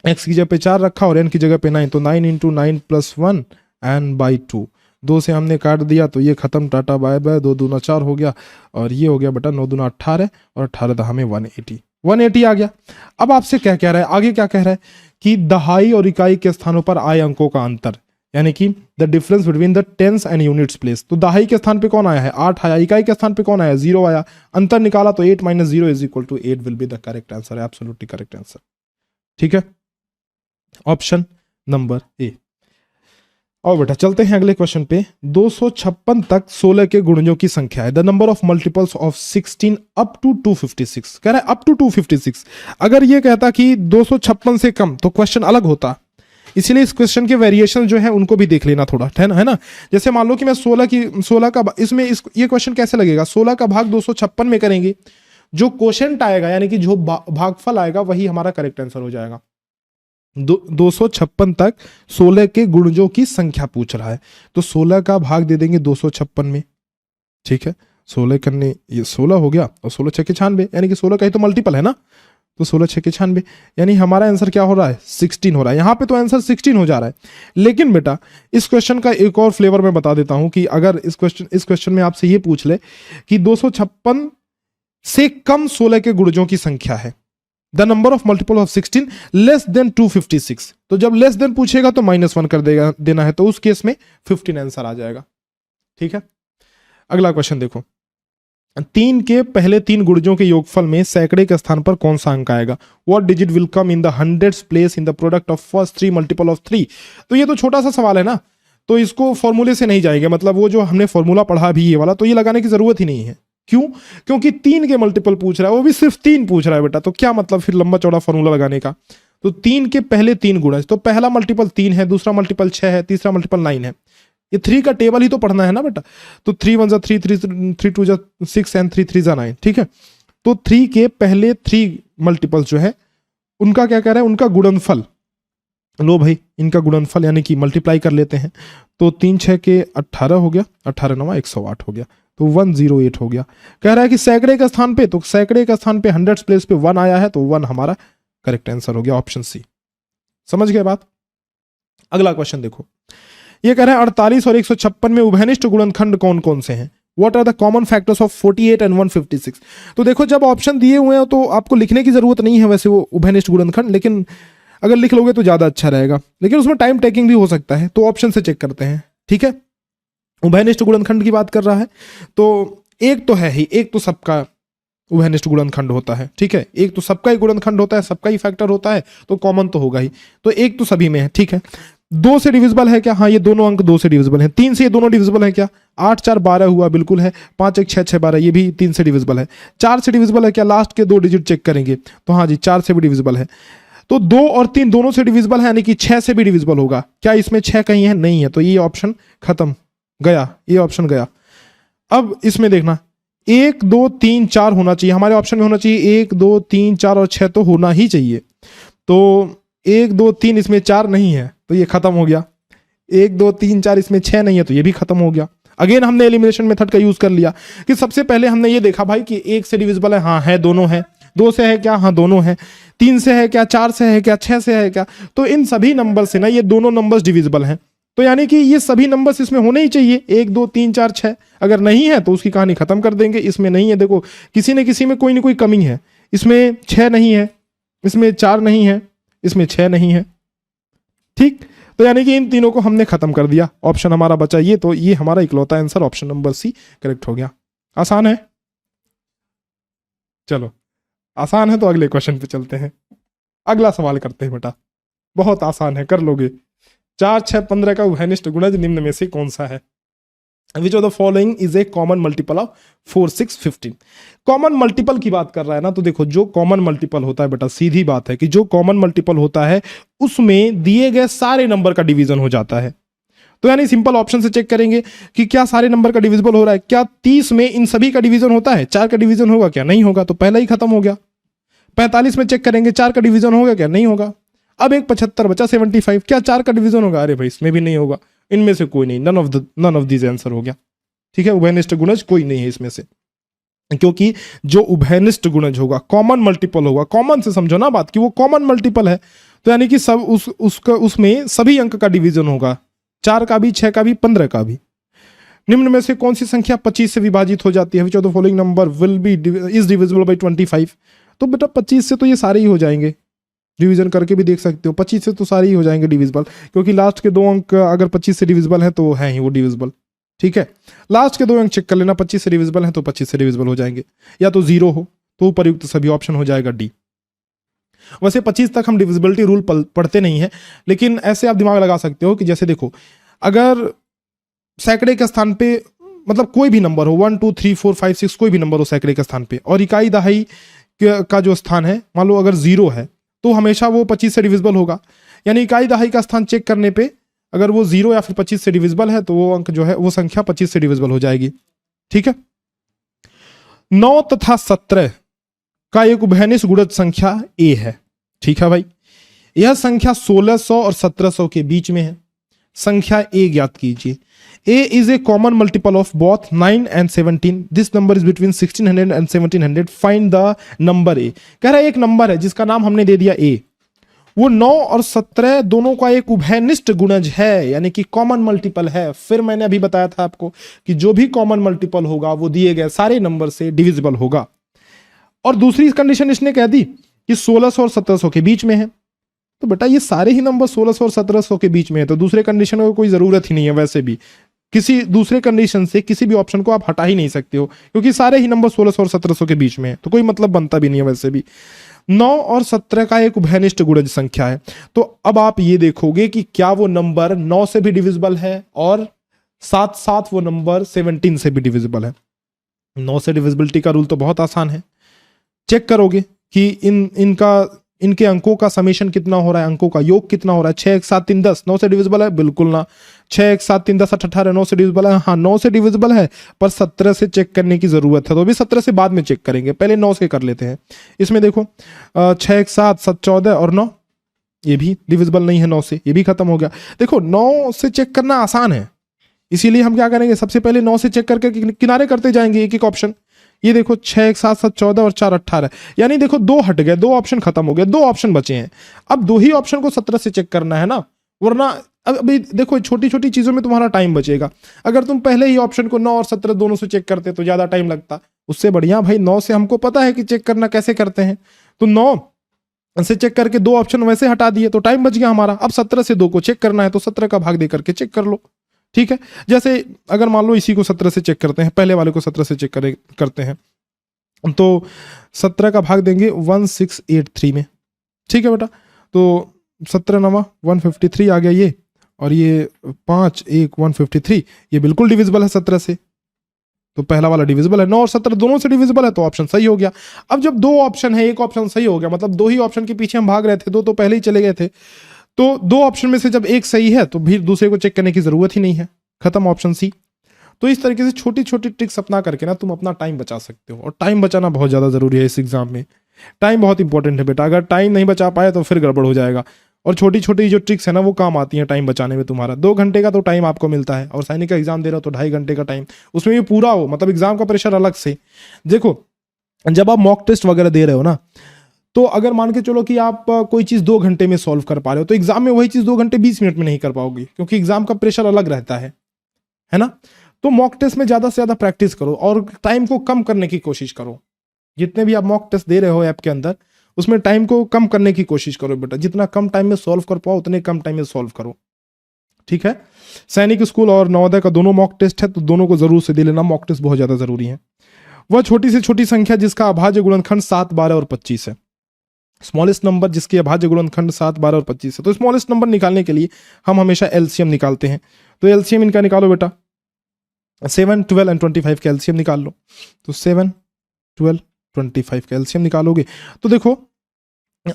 Speaker 1: x की जगह पे 4 रखा और n की जगह पे 9, तो 9 इंटू 9 प्लस 1 एंड बाई 2। 2 से हमने काट दिया तो ये खत्म, टाटा बाय बाय, 2 दूना 4 हो गया, और ये हो गया बेटा 9 दूना 18 और 18 दहा में 180 आ गया। अब आपसे क्या कह रहा है, आगे क्या कह रहा है कि दहाई और इकाई के स्थानों पर आए अंकों का अंतर, यानी कि the difference between the tens and units place. तो दहाई के स्थान पे कौन आया है, 8 आया, इकाई के स्थान पे कौन आया, 0 आया, अंतर निकाला तो 8 minus 0 is equal to 8 will be the correct answer, absolutely correct answer. ठीक है, ऑप्शन नंबर ए। और बेटा चलते हैं अगले क्वेश्चन पे। 256 तक 16 के गुणजों की संख्या है। The number of multiples of 16 up to 256, कह रहा है अप टू 256। अगर ये कहता कि 256 से कम तो क्वेश्चन अलग होता, इसीलिए इस क्वेश्चन के वेरिएशन जो है उनको भी देख लेना थोड़ा, है ना। जैसे मान लो कि मैं 16 का इसमें ये क्वेश्चन कैसे लगेगा, 16 का भाग 256 में करेंगे, जो क्वोशिएंट आएगा यानी कि जो भागफल आएगा वही हमारा करेक्ट आंसर हो जाएगा। 256 तक 16 के गुणजों की संख्या पूछ रहा है, तो 16 का भाग दे देंगे 256 में। ठीक है, 16 करने ये 16 हो गया और 16 6 96, यानी कि 16 का ही तो मल्टीपल है ना, तो 16 6 96, यानी हमारा आंसर क्या हो रहा है, 16 हो रहा है। यहां पे तो आंसर 16 हो जा रहा है। लेकिन बेटा इस क्वेश्चन का एक और फ्लेवर मैं बता देता हूं कि अगर इस क्वेश्चन में आपसे ये पूछ ले कि 256 से कम 16 के गुणजों की संख्या है, the number of multiple of 16 less than 256, तो जब लेस देन पूछेगा तो -1 कर देना है, तो उस केस में 15 आंसर आ जाएगा। ठीक है, अगला क्वेश्चन देखो। 3 के पहले 3 गुणजों के योगफल में सैकड़े के स्थान पर कौन सा अंक आएगा, what digit will come in the hundreds place in the product of first 3 multiple of 3। तो ये तो छोटा सा सवाल है ना, तो इसको फॉर्मूले से नहीं जाएंगे, मतलब वो जो हमने फॉर्मूला पढ़ा भी ये वाला, तो ये लगाने की जरूरत ही नहीं है। क्यों? क्योंकि 3 के मल्टीपल पूछ रहा है, वो भी सिर्फ 3 पूछ रहा है बेटा, तो क्या मतलब फिर लंबा चौड़ा फॉर्मूला लगाने का। तो 3 के पहले 3 गुणज, तो पहला मल्टीपल 3 है, दूसरा मल्टीपल 6 है, तीसरा मल्टीपल 9 है। ये 3 का टेबल ही तो पढ़ना है ना बेटा। तो 3 1 3, 3 2 6 एंड 3 3 9, ठीक है। तो 3 के पहले 3 मल्टीपल्स जो है उनका क्या कह रहा है, उनका गुणनफल। लो भाई, इनका गुणनफल यानी कि मल्टीप्लाई कर लेते हैं। तो 3 6 के 18 हो गया, 18 9 108 हो गया, तो 108 हो गया। कह रहा है कि सैकड़े के स्थान पे, तो सैकड़े के स्थान पे हंड्रेड्स प्लेस पे 1 आया है, तो 1 हमारा करेक्ट आंसर हो गया, ऑप्शन सी। समझ गए बात? अगला क्वेश्चन देखो, ये कह रहा है 48 और 156 में उभयनिष्ठ गुणनखंड कौन कौन से हैं? What are the common factors of 48 and 156? तो देखो, जब ऑप्शन दिए हुए हैं तो आपको लिखने की जरूरत नहीं है वैसे वो उभयनिष्ठ गुणनखंड, लेकिन अगर लिख लोगे तो ज्यादा अच्छा रहेगा, लेकिन उसमें टाइम टेकिंग भी हो सकता है, तो ऑप्शन से चेक करते हैं, ठीक है। उभयनिष्ठ गुणनखंड की बात कर रहा है, तो एक तो है ही, एक तो सबका उभयनिष्ठ गुणनखंड होता है, ठीक है। एक तो सबका ही गुणनखंड होता है, सबका ही फैक्टर होता है, तो कॉमन तो होगा ही। तो एक तो सभी में है, ठीक है। 2 से डिविजिबल है क्या? हाँ, ये दोनों अंक 2 से डिविजिबल है। 3 से ये दोनों डिविजिबल है क्या? 8 4 12 हुआ, बिल्कुल है। 5 1 6 6 12, ये भी 3 से डिविजिबल है। 4 से डिविजिबल है क्या? लास्ट के 2 डिजिट चेक करेंगे, तो हाँ जी, 4 से भी डिविजिबल है। तो 2 और 3 दोनों से डिविजिबल है, यानी कि 6 से भी डिविजिबल होगा क्या? इसमें 6 कहीं है? नहीं है, तो ये ऑप्शन खत्म, गया, ये ऑप्शन गया। अब इसमें देखना, 1 2 3 4 होना चाहिए हमारे ऑप्शन में, होना चाहिए 1 2 3 4 और 6 तो होना ही चाहिए। तो 1 2 3 इसमें 4 नहीं है, तो ये खत्म हो गया। 1 2 3 4 इसमें 6 नहीं है, तो ये भी खत्म हो गया। अगेन हमने एलिमिनेशन मेथड का यूज कर लिया कि सबसे पहले हमने ये देखा भाई कि 1 से डिविजिबल है, हाँ है, दोनों है। 2 से है क्या? हाँ दोनों है। 3 से है क्या? 4 से है क्या? 6 से है क्या? तो इन सभी नंबर से ना ये दोनों नंबर्स डिविजिबल हैं, तो यानी कि ये सभी नंबर्स इसमें होने ही चाहिए, 1 2 3 4 6। अगर नहीं है तो उसकी कहानी खत्म कर देंगे। इसमें नहीं है, देखो किसी न किसी में कोई ना कोई कमी है। इसमें 6 नहीं है, इसमें 4 नहीं है, इसमें 6 नहीं है, ठीक। तो यानी कि इन तीनों को हमने खत्म कर दिया, ऑप्शन हमारा बचा ये, तो ये हमारा इकलौता answer option number C correct हो गया। आसान है, चलो आसान है तो अगले क्वेश्चन पे चलते हैं। अगला सवाल करते हैं बेटा, बहुत आसान है, कर लोगे। 4 6 15 का उभयनिष्ठ गुणज निम्न में से कौन सा है? विच of the following is a common multiple of 4 6 15? Common multiple की बात कर रहा है ना, तो देखो जो कॉमन मल्टीपल होता है बेटा, सीधी बात है कि जो कॉमन मल्टीपल होता है उसमें दिए गए सारे नंबर का डिवीजन हो जाता है। तो यानी सिंपल ऑप्शन से चेक करेंगे कि क्या सारे नंबर का डिविजिबल हो रहा है, क्या 30 में इन सभी का डिवीजन होता है? 4 का डिवीजन होगा क्या? नहीं होगा, तो पहला ही खत्म हो गया। 45 में चेक करेंगे, 4 का डिवीजन होगा क्या? नहीं होगा। अब एक 75 बचा, 75, क्या 4 का डिवीजन होगा? अरे भाई इसमें भी नहीं होगा। इनमें से कोई नहीं, नन ऑफ दिस आंसर हो गया, ठीक है। उभयनिष्ठ गुणज कोई नहीं है इसमें से, क्योंकि जो उभयनिष्ठ गुणज होगा, कॉमन मल्टीपल होगा, कॉमन से समझो ना बात कि वो कॉमन मल्टीपल है, तो यानी कि सब उसमें सभी अंक का डिवीजन होगा, 4 का भी, 6 का भी, 15 का भी। निम्न में से कौन सी संख्या 25 से विभाजित हो जाती है? विच of the following number will be is divisible by 25? तो बेटा 25 से तो ये सारे ही हो जाएंगे, डिवीजन करके भी देख सकते हो। 25 से तो सारे ही हो जाएंगे डिविजिबल, क्योंकि लास्ट के 2 अंक अगर 25 से डिविजिबल है तो है ही वो डिविजिबल, ठीक है। लास्ट के 2 अंक चेक कर लेना, 25 से डिविजिबल है तो 25 से डिविजिबल हो जाएंगे, या तो 0 हो तो उपरयुक्त सभी ऑप्शन हो जाएगा डी। वैसे 25 तक हम डिविजिबिलिटी रूल पढ़ते नहीं है, लेकिन ऐसे आप दिमाग लगा सकते हो कि जैसे देखो, अगर सैकड़े के स्थान पे मतलब कोई भी नंबर हो, 1 2 3 4 5 6 कोई भी नंबर हो सैकड़े के स्थान पे, और इकाई दहाई का जो स्थान है मान लो अगर 0 है, तो हमेशा वो 25 से डिविजिबल होगा। यानी इकाई दहाई का स्थान चेक करने पे अगर वो 0 या फिर 25 से डिविजिबल है, तो वो अंक जो है वो संख्या 25 से डिविजिबल हो जाएगी, ठीक है। 9 तथा 17 का एक उभयनिष्ठ गुणज संख्या ए है, ठीक है भाई। यह संख्या 1600 और 1700 के बीच में है। संख्या ए ज्ञात कीजिए। A is a common multiple of both 9 and 17. This number is between 1600 and 1700. Find the number A. कह रहा है एक नंबर है जिसका नाम हमने दे दिया A, वो 9 और 17 दोनों का एक उभयनिष्ठ गुणज है, यानी कि कॉमन मल्टीपल है। फिर मैंने अभी बताया था आपको कि जो भी कॉमन मल्टीपल होगा वो दिए गए सारे नंबर से डिविजिबल होगा। और दूसरी कंडीशन इसने कह दी कि 1600 और 1700 के बीच में है, तो बेटा ये सारे ही नंबर 1600 और 1700 के बीच में है, तो दूसरे कंडीशन की कोई जरूरत ही नहीं है। वैसे भी किसी दूसरे कंडीशन से किसी भी ऑप्शन को आप हटा ही नहीं सकते हो, क्योंकि सारे ही नंबर 1600 और 1700 के बीच में है, तो कोई मतलब बनता भी नहीं है। वैसे भी 9 और 17 का एक उभयनिष्ठ गुणज संख्या है, तो अब आप ये देखोगे कि क्या वो नंबर 9 से भी डिविजिबल है और साथ साथ वो नंबर 17 से भी डिविजिबल है। 9 से डिविजिबिलिटी का रूल तो बहुत आसान है, चेक करोगे कि इनके अंकों का समेशन कितना हो रहा है, अंकों का योग कितना हो रहा है। 6 1 7 3 10 9 से डिविजिबल है? बिल्कुल ना। 6 1 7 3 10 18 9 से डिविजिबल है? हाँ 9 से डिविजिबल है, पर 17 से चेक करने की जरूरत है, तो अभी 17 से बाद में चेक करेंगे, पहले 9 से कर लेते हैं। इसमें देखो 6 1 7 7 14 और 9, ये भी डिविजिबल नहीं है 9 से, ये भी खत्म हो गया। देखो 9 से चेक करना आसान है, इसीलिए हम क्या करेंगे, सबसे पहले 9 से चेक करके किनारे करते जाएंगे एक एक ऑप्शन। ये देखो 6 1 7 7 14 और 4 18, यानी देखो 2 हट गए, 2 ऑप्शन खत्म हो गए, 2 ऑप्शन बचे हैं। अब 2 ही ऑप्शन को 17 से चेक करना है ना, वरना अभी देखो छोटी छोटी चीजों में तुम्हारा टाइम बचेगा। अगर तुम पहले ही ऑप्शन को 9 और 17 दोनों से चेक करते तो ज्यादा टाइम लगता, उससे बढ़िया भाई 9 से हमको पता है कि चेक करना कैसे करते हैं, तो 9 से चेक करके 2 ऑप्शन वैसे हटा दिए तो टाइम बच गया हमारा। अब 17 से 2 को चेक करना है तो 17 का भाग दे करके चेक कर लो, ठीक है। जैसे अगर मान लो इसी को 17 से चेक करते हैं, पहले वाले को 17 से चेक करते हैं, तो 17 का भाग देंगे 1683 में, ठीक है बेटा। तो 17 नवा 153 आ गया ये, और ये 5 1 153, ये बिल्कुल डिविजिबल है 17 से, तो पहला वाला डिविजिबल है। 9 और 17 दोनों से डिविजिबल है, तो ऑप्शन सही हो गया। अब जब 2 ऑप्शन है, एक ऑप्शन सही हो गया, मतलब 2 ही ऑप्शन के पीछे हम भाग रहे थे, 2 तो पहले ही चले गए थे, तो 2 ऑप्शन में से जब एक सही है तो फिर दूसरे को चेक करने की जरूरत ही नहीं है, खत्म ऑप्शन सी। तो इस तरीके से छोटी छोटी ट्रिक्स अपना करके ना तुम अपना टाइम बचा सकते हो, और टाइम बचाना बहुत ज़्यादा ज़रूरी है इस एग्जाम में। टाइम बहुत इंपॉर्टेंट है बेटा, अगर टाइम नहीं बचा पाए तो फिर गड़बड़ हो जाएगा। और छोटी छोटी जो ट्रिक्स है ना वो काम आती हैं टाइम बचाने में तुम्हारा। 2 घंटे का तो टाइम आपको मिलता है, और सैनिक का एग्जाम दे रहे हो तो 2.5 घंटे का टाइम, उसमें भी पूरा हो, मतलब एग्जाम का प्रेशर अलग से। देखो जब आप मॉक टेस्ट वगैरह दे रहे हो ना, तो अगर मान के चलो कि आप कोई चीज़ 2 घंटे में सॉल्व कर पा रहे हो, तो एग्जाम में वही चीज़ 2 घंटे 20 मिनट में नहीं कर पाओगे, क्योंकि एग्जाम का प्रेशर अलग रहता है ना। तो मॉक टेस्ट में ज़्यादा से ज़्यादा प्रैक्टिस करो और टाइम को कम करने की कोशिश करो। जितने भी आप मॉक टेस्ट दे रहे हो ऐप के अंदर, उसमें टाइम को कम करने की कोशिश करो बेटा, जितना कम टाइम में सॉल्व कर पाओ उतने कम टाइम में सॉल्व करो, ठीक है। सैनिक स्कूल और नवोदय का दोनों मॉक टेस्ट है, तो दोनों को जरूर से दे लेना, मॉक टेस्ट बहुत ज़्यादा जरूरी है। वह छोटी से छोटी संख्या जिसका अभाज्य गुणनखंड 7 12 और 25 है, स्मॉलेस्ट नंबर जिसके अभाज्य गुणनखंड 7 12 और 25 है। तो स्मॉलेस्ट नंबर निकालने के लिए हम हमेशा एलसीएम निकालते हैं, तो एलसीएम इनका निकालो बेटा, 7 12 एंड 25 का एलसीएम निकाल लो। तो 7 12 25 का एलसीएम निकालोगे तो देखो,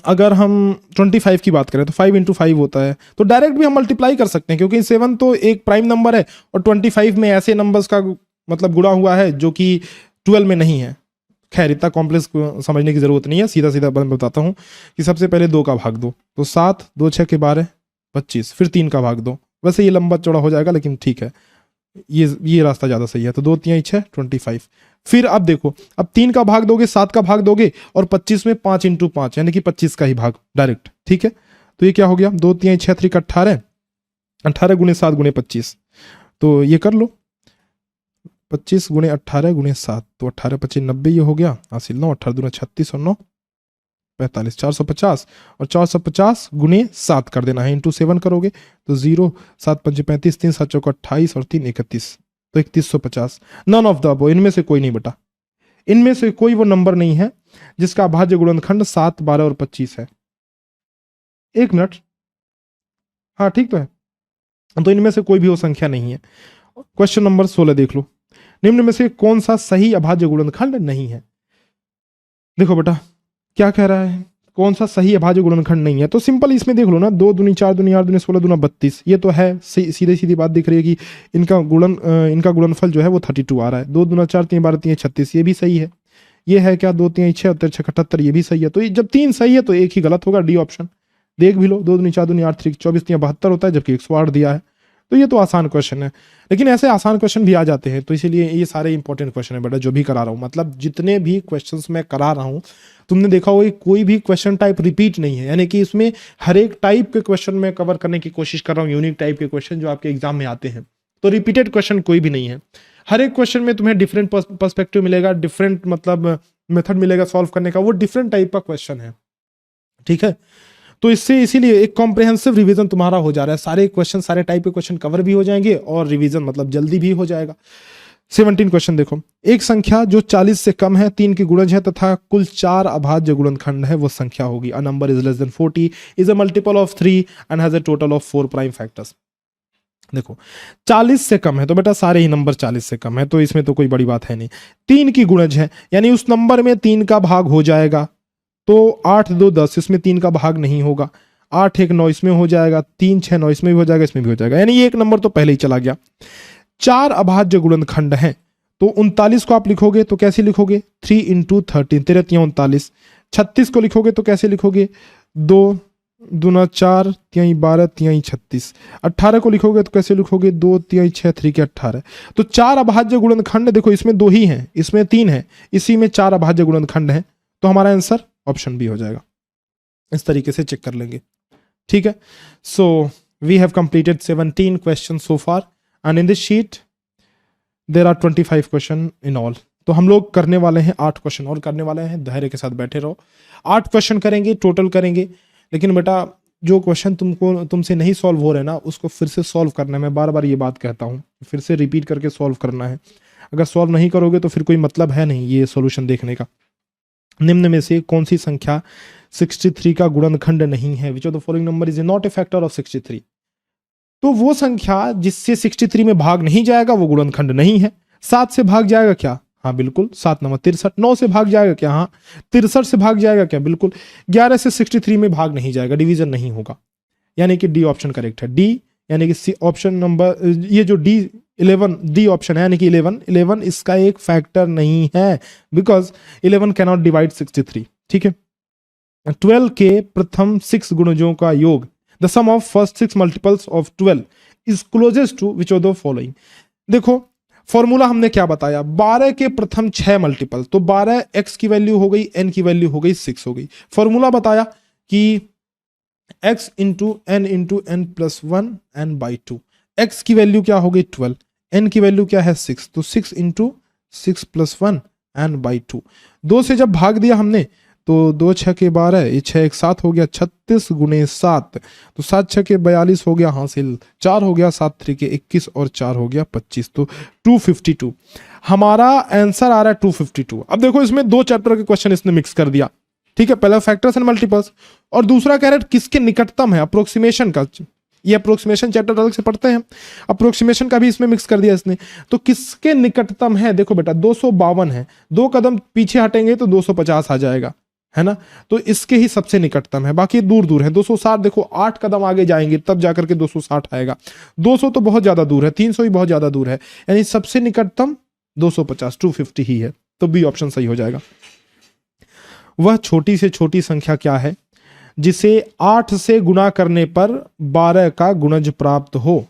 Speaker 1: अगर हम 25 की बात करें तो 5 × 5 होता है, तो डायरेक्ट भी हम मल्टीप्लाई कर सकते हैं, क्योंकि 7 तो एक प्राइम नंबर है, और 25 में ऐसे नंबर्स का मतलब गुणा हुआ है जो कि 12 में नहीं है। खैर इतना कॉम्प्लेक्स समझने की जरूरत नहीं है, सीधा सीधा मैं बताता हूँ कि सबसे पहले 2 का भाग दो, तो 7 2 6 के 12 25, फिर 3 का भाग दो। वैसे ये लंबा चौड़ा हो जाएगा, लेकिन ठीक है, ये रास्ता ज़्यादा सही है। तो 2 3 6 25। फिर अब देखो, अब 3 का भाग दोगे, 7 का भाग दोगे, और 25 में 5 × 5 यानी कि 25 का ही भाग डायरेक्ट, ठीक है। तो ये क्या हो गया, 2 3 6 3 18, 18 × 7 × 25, तो ये कर लो 25 × 18 × 7, तो 18 25 90, ये हो गया हासिल 9, 18 दूना 36 और 9 45, 450, और 450 × 7 कर देना है, इंटू 7 करोगे तो 0 7 5 35, 3 7 चौका 28 और 3 31, तो 3150। नन ऑफ द अबव, इनमें से कोई नहीं बेटा, इनमें से कोई वो नंबर नहीं है जिसका अभाज्य गुणनखंड 7 12 और 25 है। 1 मिनट, हाँ ठीक तो है, तो इनमें से कोई भी वो संख्या नहीं है। क्वेश्चन नंबर 16 देख लो, निम्न में से कौन सा सही अभाज्य गुणनखंड नहीं है। देखो बेटा क्या कह रहा है, कौन सा सही अभाज्य गुणनखंड नहीं है, तो सिंपल इसमें देख लो ना, 2 दूनी 4 दूनी 8 दूनी 16 दूना 32, ये तो है, सीधे सीधी बात दिख रही है कि इनका गुणनफल जो है वो 32 आ रहा है। 2 दूना 4 3 12 3 36, ये भी सही है। ये है क्या, 2 3 6 6 78, ये भी सही है। तो ये जब 3 सही है तो एक ही गलत होगा, डी ऑप्शन। देख भी लो, 2 दूनी 4 दूनी 8 3 24 3 72 होता है, जबकि 108 दिया है। तो ये तो आसान क्वेश्चन है, लेकिन ऐसे आसान क्वेश्चन भी आ जाते हैं, तो इसीलिए ये सारे इंपॉर्टेंट क्वेश्चन है बेटा जो भी करा रहा हूँ। मतलब जितने भी क्वेश्चंस मैं करा रहा हूँ, तुमने देखा होगा कोई भी क्वेश्चन टाइप रिपीट नहीं है, यानी कि इसमें हर एक टाइप के क्वेश्चन में कवर करने की कोशिश कर रहा हूँ, यूनिक टाइप के क्वेश्चन जो आपके एग्जाम में आते हैं। तो रिपीटेड क्वेश्चन कोई भी नहीं है, हर एक क्वेश्चन में तुम्हें डिफरेंट पर्सपेक्टिव मिलेगा, डिफरेंट मतलब मेथड मिलेगा सॉल्व करने का, वो डिफरेंट टाइप का क्वेश्चन है, ठीक है। तो इससे इसीलिए एक कॉम्प्रिहेंसिव रिवीजन तुम्हारा हो जा रहा है, सारे क्वेश्चन सारे टाइप के क्वेश्चन कवर भी हो जाएंगे और रिवीजन मतलब जल्दी भी हो जाएगा। 17 क्वेश्चन देखो, एक संख्या जो 40 से कम है, 3 की गुणज है तथा कुल 4 अभाज्य गुणनखंड है, वो संख्या होगी। A number is less than 40 is a multiple of 3 and has a total of 4 prime factors. देखो 40 से कम है तो बेटा सारे ही नंबर 40 से कम है, तो इसमें तो कोई बड़ी बात है नहीं। 3 की गुणज है यानी उस नंबर में 3 का भाग हो जाएगा, तो 8 2 10, इसमें 3 का भाग नहीं होगा। 8 1 9 इसमें हो जाएगा, 3 6 9 इसमें भी हो जाएगा, इसमें भी हो जाएगा, यानी ये एक नंबर तो पहले ही चला गया। 4 अभाज्य गुणनखंड हैं, तो 39 को आप लिखोगे तो कैसे लिखोगे, 3 इंटू 13, 13 39। 36 को लिखोगे तो कैसे लिखोगे, 2 दूना 4 तिहाई 12 तिहाई 36। 18 को लिखोगे तो कैसे लिखोगे, 2 तिहाई 6 3 के 18। तो 4 अभाज्य गुणनखंड देखो, इसमें 2 ही हैं, इसमें 3 है, इसी में 4 अभाज्य गुणनखंड हैं, तो हमारा आंसर ऑप्शन बी हो जाएगा। इस तरीके से चेक कर लेंगे, ठीक है। So we have completed 17 question so far and in this sheet there are 25 question in all. तो हम लोग करने वाले हैं 8 क्वेश्चन और करने वाले हैं, धैर्य के साथ बैठे रहो। 8 क्वेश्चन करेंगे, टोटल करेंगे, लेकिन बेटा जो क्वेश्चन तुमसे नहीं सॉल्व हो रहे ना, उसको फिर से सॉल्व करना है। मैं बार बार ये बात कहता हूँ, फिर से रिपीट करके सॉल्व करना है। अगर सॉल्व नहीं करोगे तो फिर कोई मतलब है नहीं ये सॉल्यूशन देखने का। निम्न में से कौन सी संख्या 63 का गुणनखंड नहीं है? विच of the following number is not a factor of 63? तो वो संख्या जिससे 63 में भाग नहीं जाएगा वो गुणनखंड नहीं है। 7 से भाग जाएगा क्या? हाँ बिल्कुल, 7 9 63। 9 से भाग जाएगा क्या? हाँ 63 से भाग जाएगा क्या? बिल्कुल। 11 से 63 में भाग नहीं जाएगा, डिवीजन नहीं होगा, यानी कि डी ऑप्शन करेक्ट है। डी यानी कि ऑप्शन नंबर, ये जो डी 11 डी ऑप्शन है यानी कि 11 इसका एक फैक्टर नहीं है, बिकॉज 11 कैनॉट डिवाइड 63, ठीक है। 12 के प्रथम 6 गुणजों का योग, the sum of first 6 multiples of 12 is closest to which of the following. देखो फॉर्मूला हमने क्या बताया, 12 के प्रथम 6 मल्टीपल, तो 12 x की वैल्यू हो गई, n की वैल्यू हो गई 6 हो गई। फॉर्मूला बताया कि x into n plus 1 n by 2। x की वैल्यू क्या हो गई 12, n की वैल्यू क्या है 6, तो 6 इंटू 6 प्लस 1 n बाई 2। 2 से जब भाग दिया हमने तो 2 6 के 12, ये 6 1 7 हो गया, 36 गुणे 7, तो 7 6 के 42 हो गया हासिल, 4 हो गया, 7 3 के 21 और 4 हो गया 25, तो 252 हमारा आंसर आ रहा है 252। अब देखो इसमें 2 चैप्टर के क्वेश्चन इसने मिक्स कर दिया, ठीक है। पहला फैक्टर्स एंड मल्टीपल्स और दूसरा कह रहा है किसके निकटतम है, अप्रोक्सीमेशन का। ये अप्रोक्सीमेशन चैप्टर अलग से पढ़ते हैं, अप्रोक्सीमेशन का भी इसमें मिक्स कर दिया इसने। तो किसके निकटतम है, देखो बेटा 252 है, 2 कदम पीछे हटेंगे तो 250 आ जाएगा, है ना। तो इसके ही सबसे निकटतम है, बाकी दूर दूर है। 260 देखो 8 कदम आगे जाएंगे तब जाकर के 260 आएगा। 200 तो बहुत ज्यादा दूर है, 300 ही बहुत ज्यादा दूर है, यानी सबसे निकटतम 250 250 ही है, तो बी ऑप्शन सही हो जाएगा। वह छोटी से छोटी संख्या क्या है जिसे 8 से गुणा करने पर 12 का गुणज प्राप्त हो?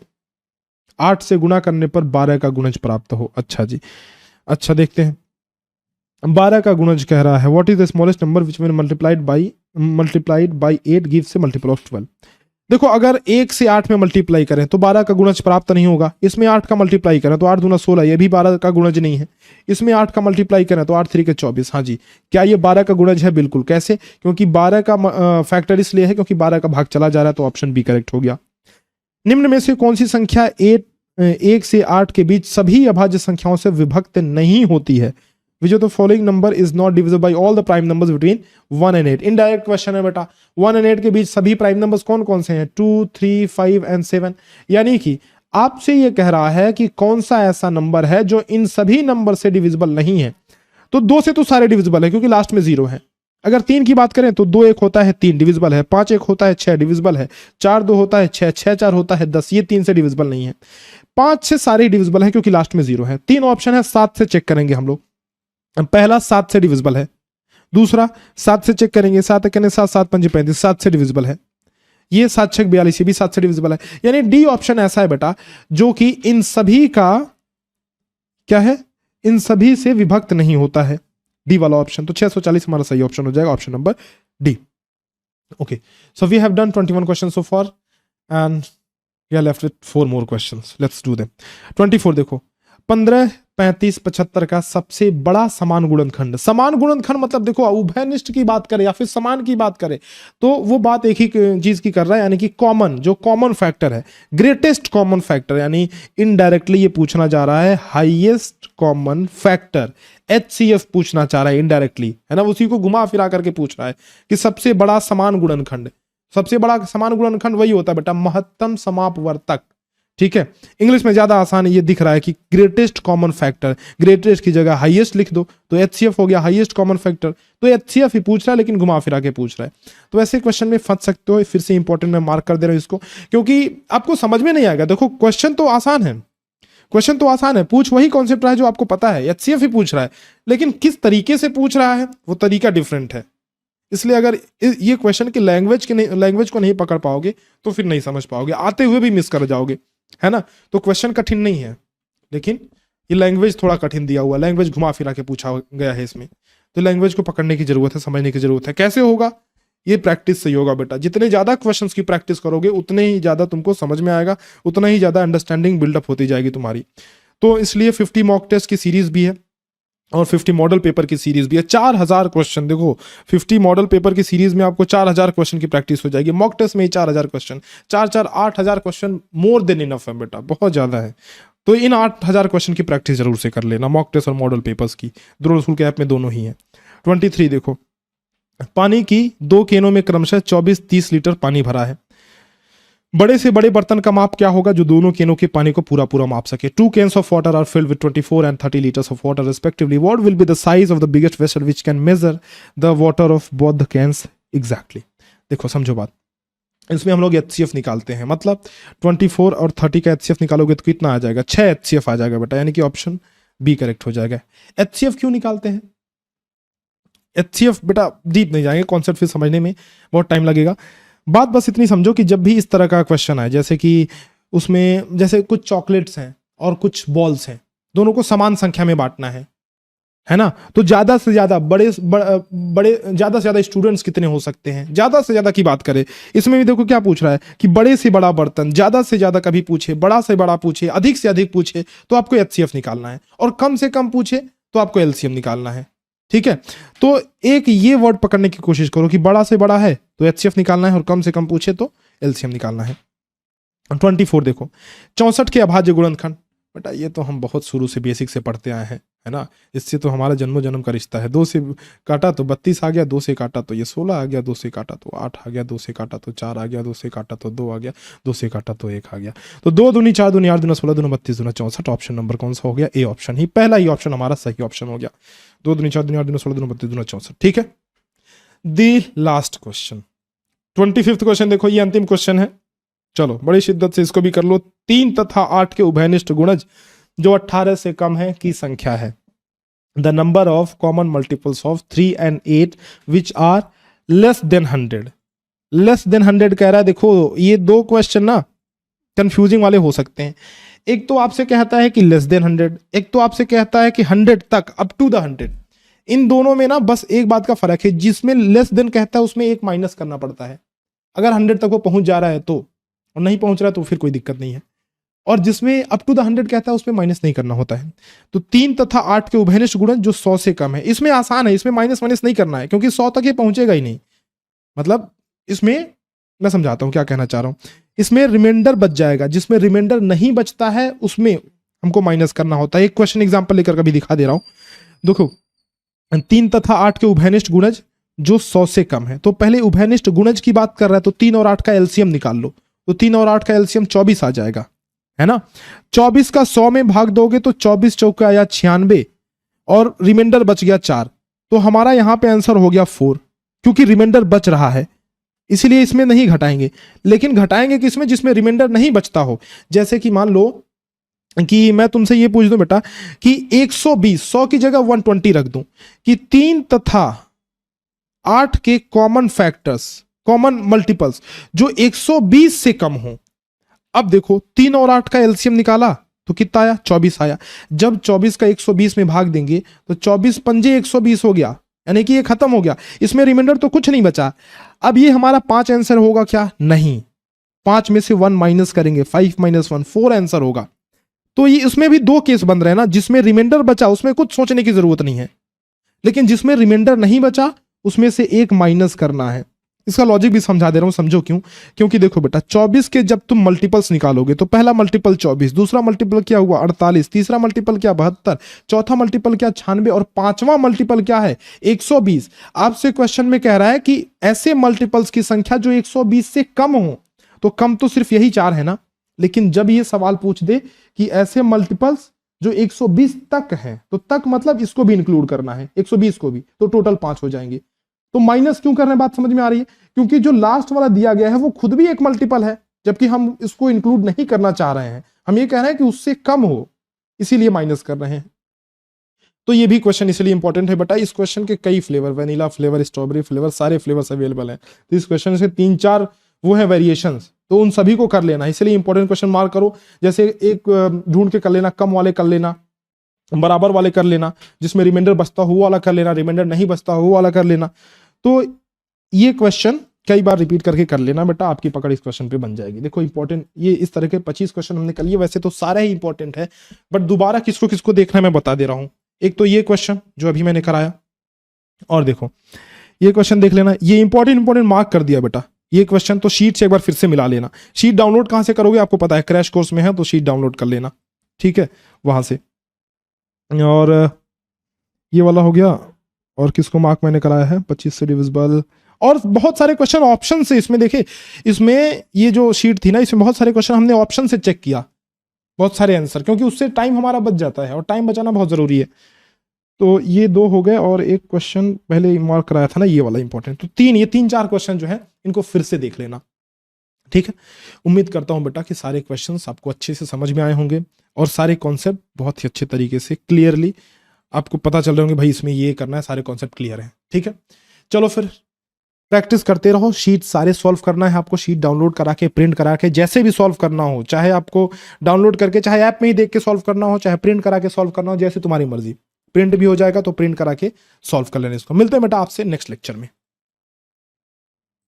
Speaker 1: 8 से गुणा करने पर 12 का गुणज प्राप्त हो। अच्छा जी, अच्छा देखते हैं। 12 का गुणज कह रहा है what is the smallest number which when multiplied by 8 gives A multiple of 12। देखो अगर 1 से 8 में मल्टीप्लाई करें तो 12 का गुणज प्राप्त नहीं होगा। इसमें 8 का मल्टीप्लाई करें तो 8 दूना 16, ये भी 12 का गुणज नहीं है। इसमें 8 का मल्टीप्लाई करें तो 8 3 के 24। हाँ जी, क्या ये 12 का गुणज है? बिल्कुल। कैसे? क्योंकि 12 का फैक्टर इसलिए है क्योंकि 12 का भाग चला जा रहा है, तो ऑप्शन बी करेक्ट हो गया। निम्न में से कौन सी संख्या 1 से 8 के बीच सभी अभाज्य संख्याओं से विभक्त नहीं होती है? Which of the following number is not divisible by all the prime numbers between 1 and 8? Indirect question है बेटा। 1 and 8 के बीच सभी प्राइम नंबर्स कौन कौन से हैं? 2 3 5 and 7। यानी कि आपसे ये कह रहा है कि कौन सा ऐसा नंबर है जो इन सभी नंबर से डिविजिबल नहीं है। तो 2 से तो सारे डिविजिबल है क्योंकि लास्ट में 0 है। अगर 3 की बात करें तो 2 1 होता है 3 डिविजिबल है, 5 1 होता है 6 डिविजिबल है, 4 2 होता है 6 6 4 होता है 10, ये 3 से डिविजिबल नहीं है। 5 से सारे डिविजिबल है क्योंकि लास्ट में 0 है। 3 ऑप्शन है, 7 से चेक करेंगे हम लोग। पहला 7 से डिविजिबल है, दूसरा 7 से चेक करेंगे, 7 1 7 7 5 35, 7 से डिविजिबल है। ये 7 6 42, ये भी 7 से डिविजिबल है। यानी डी ऑप्शन ऐसा है बेटा जो कि इन सभी का क्या है, इन सभी से विभक्त नहीं होता है, डी वाला ऑप्शन। तो 640 हमारा सही ऑप्शन हो जाएगा, option number D. Okay, so we have done 21 question so far and we are left with 4 more questions. Let's do them. 24 देखो, 15 35 75 का सबसे बड़ा समान गुणनखंड। समान गुणनखंड मतलब देखो उभयनिष्ठ की बात करें या फिर समान की बात करें तो वो बात एक ही चीज की कर रहा है, यानी कि कॉमन, जो कॉमन फैक्टर है, ग्रेटेस्ट कॉमन फैक्टर, यानी इनडायरेक्टली ये पूछना चाह रहा है हाईएस्ट कॉमन फैक्टर, HCF पूछना चाह रहा है इनडायरेक्टली, है ना। उसी को घुमा फिरा करके पूछ रहा है कि सबसे बड़ा समान गुणनखंड। सबसे बड़ा समान गुणनखंड वही होता है बेटा महत्तम समापवर्तक, ठीक है, इंग्लिश में ज्यादा आसान ये दिख रहा है कि ग्रेटेस्ट कॉमन फैक्टर, ग्रेटेस्ट की जगह हाईएस्ट लिख दो तो एचसीएफ हो गया हाईएस्ट कॉमन फैक्टर, तो एचसीएफ ही पूछ रहा है लेकिन घुमा फिरा के पूछ रहा है। तो ऐसे क्वेश्चन में फंस सकते हो, फिर से इंपॉर्टेंट मैं मार्क कर दे रहा हूं इसको, क्योंकि आपको समझ में नहीं आएगा। देखो क्वेश्चन तो आसान है, क्वेश्चन तो आसान है, पूछ वही कॉन्सेप्ट रहा है जो आपको पता है, एचसीएफ ही पूछ रहा है, लेकिन किस तरीके से पूछ रहा है वो तरीका डिफरेंट है। इसलिए अगर ये क्वेश्चन की लैंग्वेज को नहीं पकड़ पाओगे तो फिर नहीं समझ पाओगे, आते हुए भी मिस कर जाओगे, है ना। तो क्वेश्चन कठिन नहीं है, लेकिन ये लैंग्वेज थोड़ा कठिन दिया हुआ, लैंग्वेज घुमा फिरा के पूछा गया है इसमें, तो लैंग्वेज को पकड़ने की जरूरत है, समझने की जरूरत है। कैसे होगा? ये प्रैक्टिस से ही होगा बेटा। जितने ज्यादा क्वेश्चंस की प्रैक्टिस करोगे उतने ही ज्यादा तुमको समझ में आएगा, उतना ही ज्यादा अंडरस्टैंडिंग बिल्डअप होती जाएगी तुम्हारी। तो इसलिए 50 मॉक टेस्ट की सीरीज भी है और 50 मॉडल पेपर की सीरीज भी है। 4000 क्वेश्चन, देखो 50 मॉडल पेपर की सीरीज में आपको 4000 क्वेश्चन की प्रैक्टिस हो जाएगी, मॉक टेस्ट में ही 4000 question, 8,000 question more than enough है बेटा, बहुत ज्यादा है। तो इन 8000 क्वेश्चन की प्रैक्टिस जरूर से कर लेना, मॉक टेस्ट और मॉडल पेपर्स की, द्रोण स्कूल के ऐप में दोनों ही है। 23 देखो, पानी की 2 केनों में क्रमशः 24-30 लीटर पानी भरा है। बड़े से बड़े बर्तन का माप क्या होगा जो दोनों केनों के पानी को पूरा पूरा माप सके? 2 cans of water are filled with 24 and 30 liters of water respectively. What will be the size of the biggest vessel which can measure the water of both the cans exactly? देखो समझो बात, इसमें हम लोग एचसीएफ निकालते हैं, मतलब 24 और 30 का एचसीएफ निकालोगे तो कितना आ जाएगा? 6 एचसीएफ आ जाएगा बेटा, यानी कि ऑप्शन बी करेक्ट हो जाएगा। एचसीएफ क्यों निकालते हैं? एचसीएफ बेटा डीप नहीं जाएंगे, कॉन्सेप्ट फिर समझने में बहुत टाइम लगेगा। बात बस इतनी समझो कि जब भी इस तरह का क्वेश्चन आए, जैसे कि उसमें जैसे कुछ चॉकलेट्स हैं और कुछ बॉल्स हैं, दोनों को समान संख्या में बांटना है ना, तो ज्यादा से ज्यादा बड़े ज्यादा से ज्यादा स्टूडेंट्स कितने हो सकते हैं, ज्यादा से ज्यादा की बात करें। इसमें भी देखो क्या पूछ रहा है कि बड़े से बड़ा बर्तन, ज्यादा से ज्यादा कभी पूछे, बड़ा से बड़ा पूछे, अधिक से अधिक पूछे तो आपको एचसीएफ निकालना है, और कम से कम पूछे तो आपको एलसीएम निकालना है। ठीक है, तो एक ये वर्ड पकड़ने की कोशिश करो कि बड़ा से बड़ा है तो एचसीएफ निकालना है और कम से कम पूछे तो एलसीएम निकालना है। 24 देखो, 64 के अभाज्य गुणनखंड, बेटा ये तो हम बहुत शुरू से बेसिक से पढ़ते आए हैं, है ना, इससे तो हमारा जन्मों जन्म का रिश्ता है। 2 से काटा तो 32 आ गया, 2 से काटा तो ये 16 आ गया, 2 से काटा तो 8 आ गया, 2 से काटा तो 4 आ गया, 2 से काटा तो 2 आ गया, 2 से काटा तो 1 आ गया। तो 2 दूनी 4 दूनी 8 दूना 16 दूना 32 दूना 64, ऑप्शन नंबर कौन सा हो गया? ए ऑप्शन ही, पहला ही ऑप्शन हमारा सही ऑप्शन हो गया। 2 दूनी 4 दूनी 8 दूना 16 दूना 32 दूना 64। ठीक है, दी लास्ट क्वेश्चन 25th क्वेश्चन देखो, ये अंतिम क्वेश्चन है, चलो बड़ी शिद्दत से इसको भी कर लो। 3 तथा 8 के उभयनिष्ठ गुणज जो 18 से कम है की संख्या है। The number of common multiples of 3 and 8 which are less than 100। Less than 100 कह रहा है। देखो ये 2 क्वेश्चन ना कंफ्यूजिंग वाले हो सकते हैं। एक तो आपसे कहता है कि लेस देन 100, एक तो आपसे कहता है कि 100 तक, अप टू द 100। इन दोनों में ना बस एक बात का फर्क है, जिसमें लेस देन कहता है उसमें एक माइनस करना पड़ता है, अगर 100 तक वो पहुंच जा रहा है तो, और नहीं पहुंच रहा है तो फिर कोई दिक्कत नहीं है। और जिसमें अप टू द 100 कहता है उसमें माइनस नहीं करना होता है। तो 3 तथा 8 के उभयनिष्ठ गुणज जो 100 से कम है, इसमें आसान है, इसमें माइनस नहीं करना है, क्योंकि 100 तक ये पहुंचेगा ही नहीं। मतलब इसमें मैं समझाता हूं क्या कहना चाह रहा हूं। इसमें रिमाइंडर बच जाएगा, जिसमें रिमाइंडर नहीं बचता है उसमें हमको माइनस करना होता है। एक क्वेश्चन एग्जाम्पल लेकर कभी दिखा दे रहा हूं, देखो 3 तथा 8 के उभयनिष्ठ गुणज जो 100 से कम है। तो पहले उभयनिष्ठ गुणज की बात कर रहा है, तो 3 और 8 का एलसीएम निकाल लो, तो 3 और 8 का एलसीएम 24 आ जाएगा, है ना। 24 का 100 में भाग दोगे तो 24 चौका आया 96, और रिमाइंडर बच गया 4। तो हमारा यहां पे आंसर हो गया 4, क्योंकि रिमाइंडर बच रहा है, इसलिए इसमें नहीं घटाएंगे। लेकिन घटाएंगे किसमें? जिसमें रिमाइंडर नहीं बचता हो। जैसे कि मान लो कि मैं तुमसे ये पूछ दूं बेटा कि 120, 100 की जगह 120 रख दूं, कि 3 तथा 8 के कॉमन फैक्टर्स, कॉमन मल्टीपल्स जो 120 से कम हो। अब देखो 3 और 8 का एलसीएम निकाला तो कितना आया? 24 आया। जब 24 का 120 में भाग देंगे तो 24 पंजे 120 हो गया, यानी कि ये खत्म हो गया, इसमें रिमाइंडर तो कुछ नहीं बचा। अब ये हमारा 5 आंसर होगा क्या? नहीं, 5 में से 1 माइनस करेंगे, 5 - 1 4 आंसर होगा। तो ये इसमें भी 2 केस बन रहे हैं ना, जिसमें रिमाइंडर बचा उसमें कुछ सोचने की जरूरत नहीं है, लेकिन जिसमें रिमाइंडर नहीं बचा उसमें से 1 माइनस करना है। इसका लॉजिक भी समझा दे रहा हूं, समझो क्यों। क्योंकि देखो बेटा 24 के जब तुम मल्टीपल्स निकालोगे तो पहला मल्टीपल 24, दूसरा मल्टीपल क्या हुआ 48, तीसरा मल्टीपल क्या 72, चौथा मल्टीपल क्या 96, और पांचवां मल्टीपल क्या है 120। आपसे क्वेश्चन में कह रहा है कि ऐसे मल्टीपल्स की संख्या जो 120 से कम हो, तो कम तो सिर्फ यही 4 है ना, लेकिन जब ये सवाल पूछ दे कि ऐसे मल्टीपल्स जो 120 तक हैं, तो तक मतलब इसको भी इंक्लूड करना है, 120 को भी, तो टोटल 5 हो जाएंगे। तो माइनस क्यों कर रहे हैं, बात समझ में आ रही है? क्योंकि जो लास्ट वाला दिया गया है वो खुद भी एक मल्टीपल है, जबकि हम इसको इंक्लूड नहीं करना चाह रहे हैं, हम ये कह रहे हैं कि उससे कम हो, इसीलिए माइनस कर रहे हैं। तो ये भी क्वेश्चन इसलिए इंपॉर्टेंट है बेटा, इस क्वेश्चन के कई flavour, vanilla flavour, strawberry flavour, सारे फ्लेवर्स अवेलेबल हैं। तो इस क्वेश्चन से 3-4 वो है वेरिएशंस, तो उन सभी को कर लेना, इसलिए इंपॉर्टेंट क्वेश्चन मार्क करो। जैसे एक ढूंढ के कर लेना, कम वाले कर लेना, बराबर वाले कर लेना, जिसमें रिमाइंडर बचता हो वो वाला कर लेना, रिमाइंडर नहीं बचता हो वो वाला कर लेना। तो ये क्वेश्चन कई बार रिपीट करके कर लेना बेटा, आपकी पकड़ इस क्वेश्चन पे बन जाएगी। देखो इंपॉर्टेंट ये इस तरह के 25 क्वेश्चन हमने कर लिए, वैसे तो सारे ही इंपॉर्टेंट है, बट दोबारा किसको किसको देखना है मैं बता दे रहा हूं। एक तो ये क्वेश्चन जो अभी मैंने कराया, और देखो ये क्वेश्चन देख लेना, ये इंपॉर्टेंट मार्क कर दिया बेटा। ये क्वेश्चन तो शीट से एक बार फिर से मिला लेना। शीट डाउनलोड कहां से करोगे आपको पता है, क्रैश कोर्स में है, तो शीट डाउनलोड कर लेना, ठीक है, वहां से। और ये वाला हो गया, और किसको मार्क मैंने कराया है 25 से डिविजिबल, और बहुत सारे क्वेश्चन ऑप्शन से। इसमें देखिए, इसमें ये जो शीट थी ना, इसमें बहुत सारे क्वेश्चन हमने ऑप्शन से चेक किया, बहुत सारे आंसर, क्योंकि उससे टाइम हमारा बच जाता है, और टाइम बचाना बहुत जरूरी है। तो ये 2 हो गए, और एक क्वेश्चन पहले मार्क कराया था ना, ये वाला इंपॉर्टेंट। तो ये 3-4 क्वेश्चन जो है इनको फिर से देख लेना, ठीक है। उम्मीद करता हूं बेटा कि सारे क्वेश्चंस आपको अच्छे से समझ में आए होंगे, और सारे कॉन्सेप्ट बहुत ही अच्छे तरीके से क्लियरली आपको पता चल रहे होंगे, भाई इसमें ये करना है, सारे कॉन्सेप्ट क्लियर हैं, ठीक है। चलो फिर प्रैक्टिस करते रहो, शीट सारे सॉल्व करना है आपको, शीट डाउनलोड करा के, प्रिंट करा के, जैसे भी सॉल्व करना हो, चाहे आपको डाउनलोड करके, चाहे ऐप में ही देख के सॉल्व करना हो, चाहे प्रिंट करा के सॉल्व करना हो, जैसे तुम्हारी मर्जी। प्रिंट भी हो जाएगा तो प्रिंट करा के सॉल्व कर लेना इसको। मिलते हैं बेटा आपसे नेक्स्ट लेक्चर में।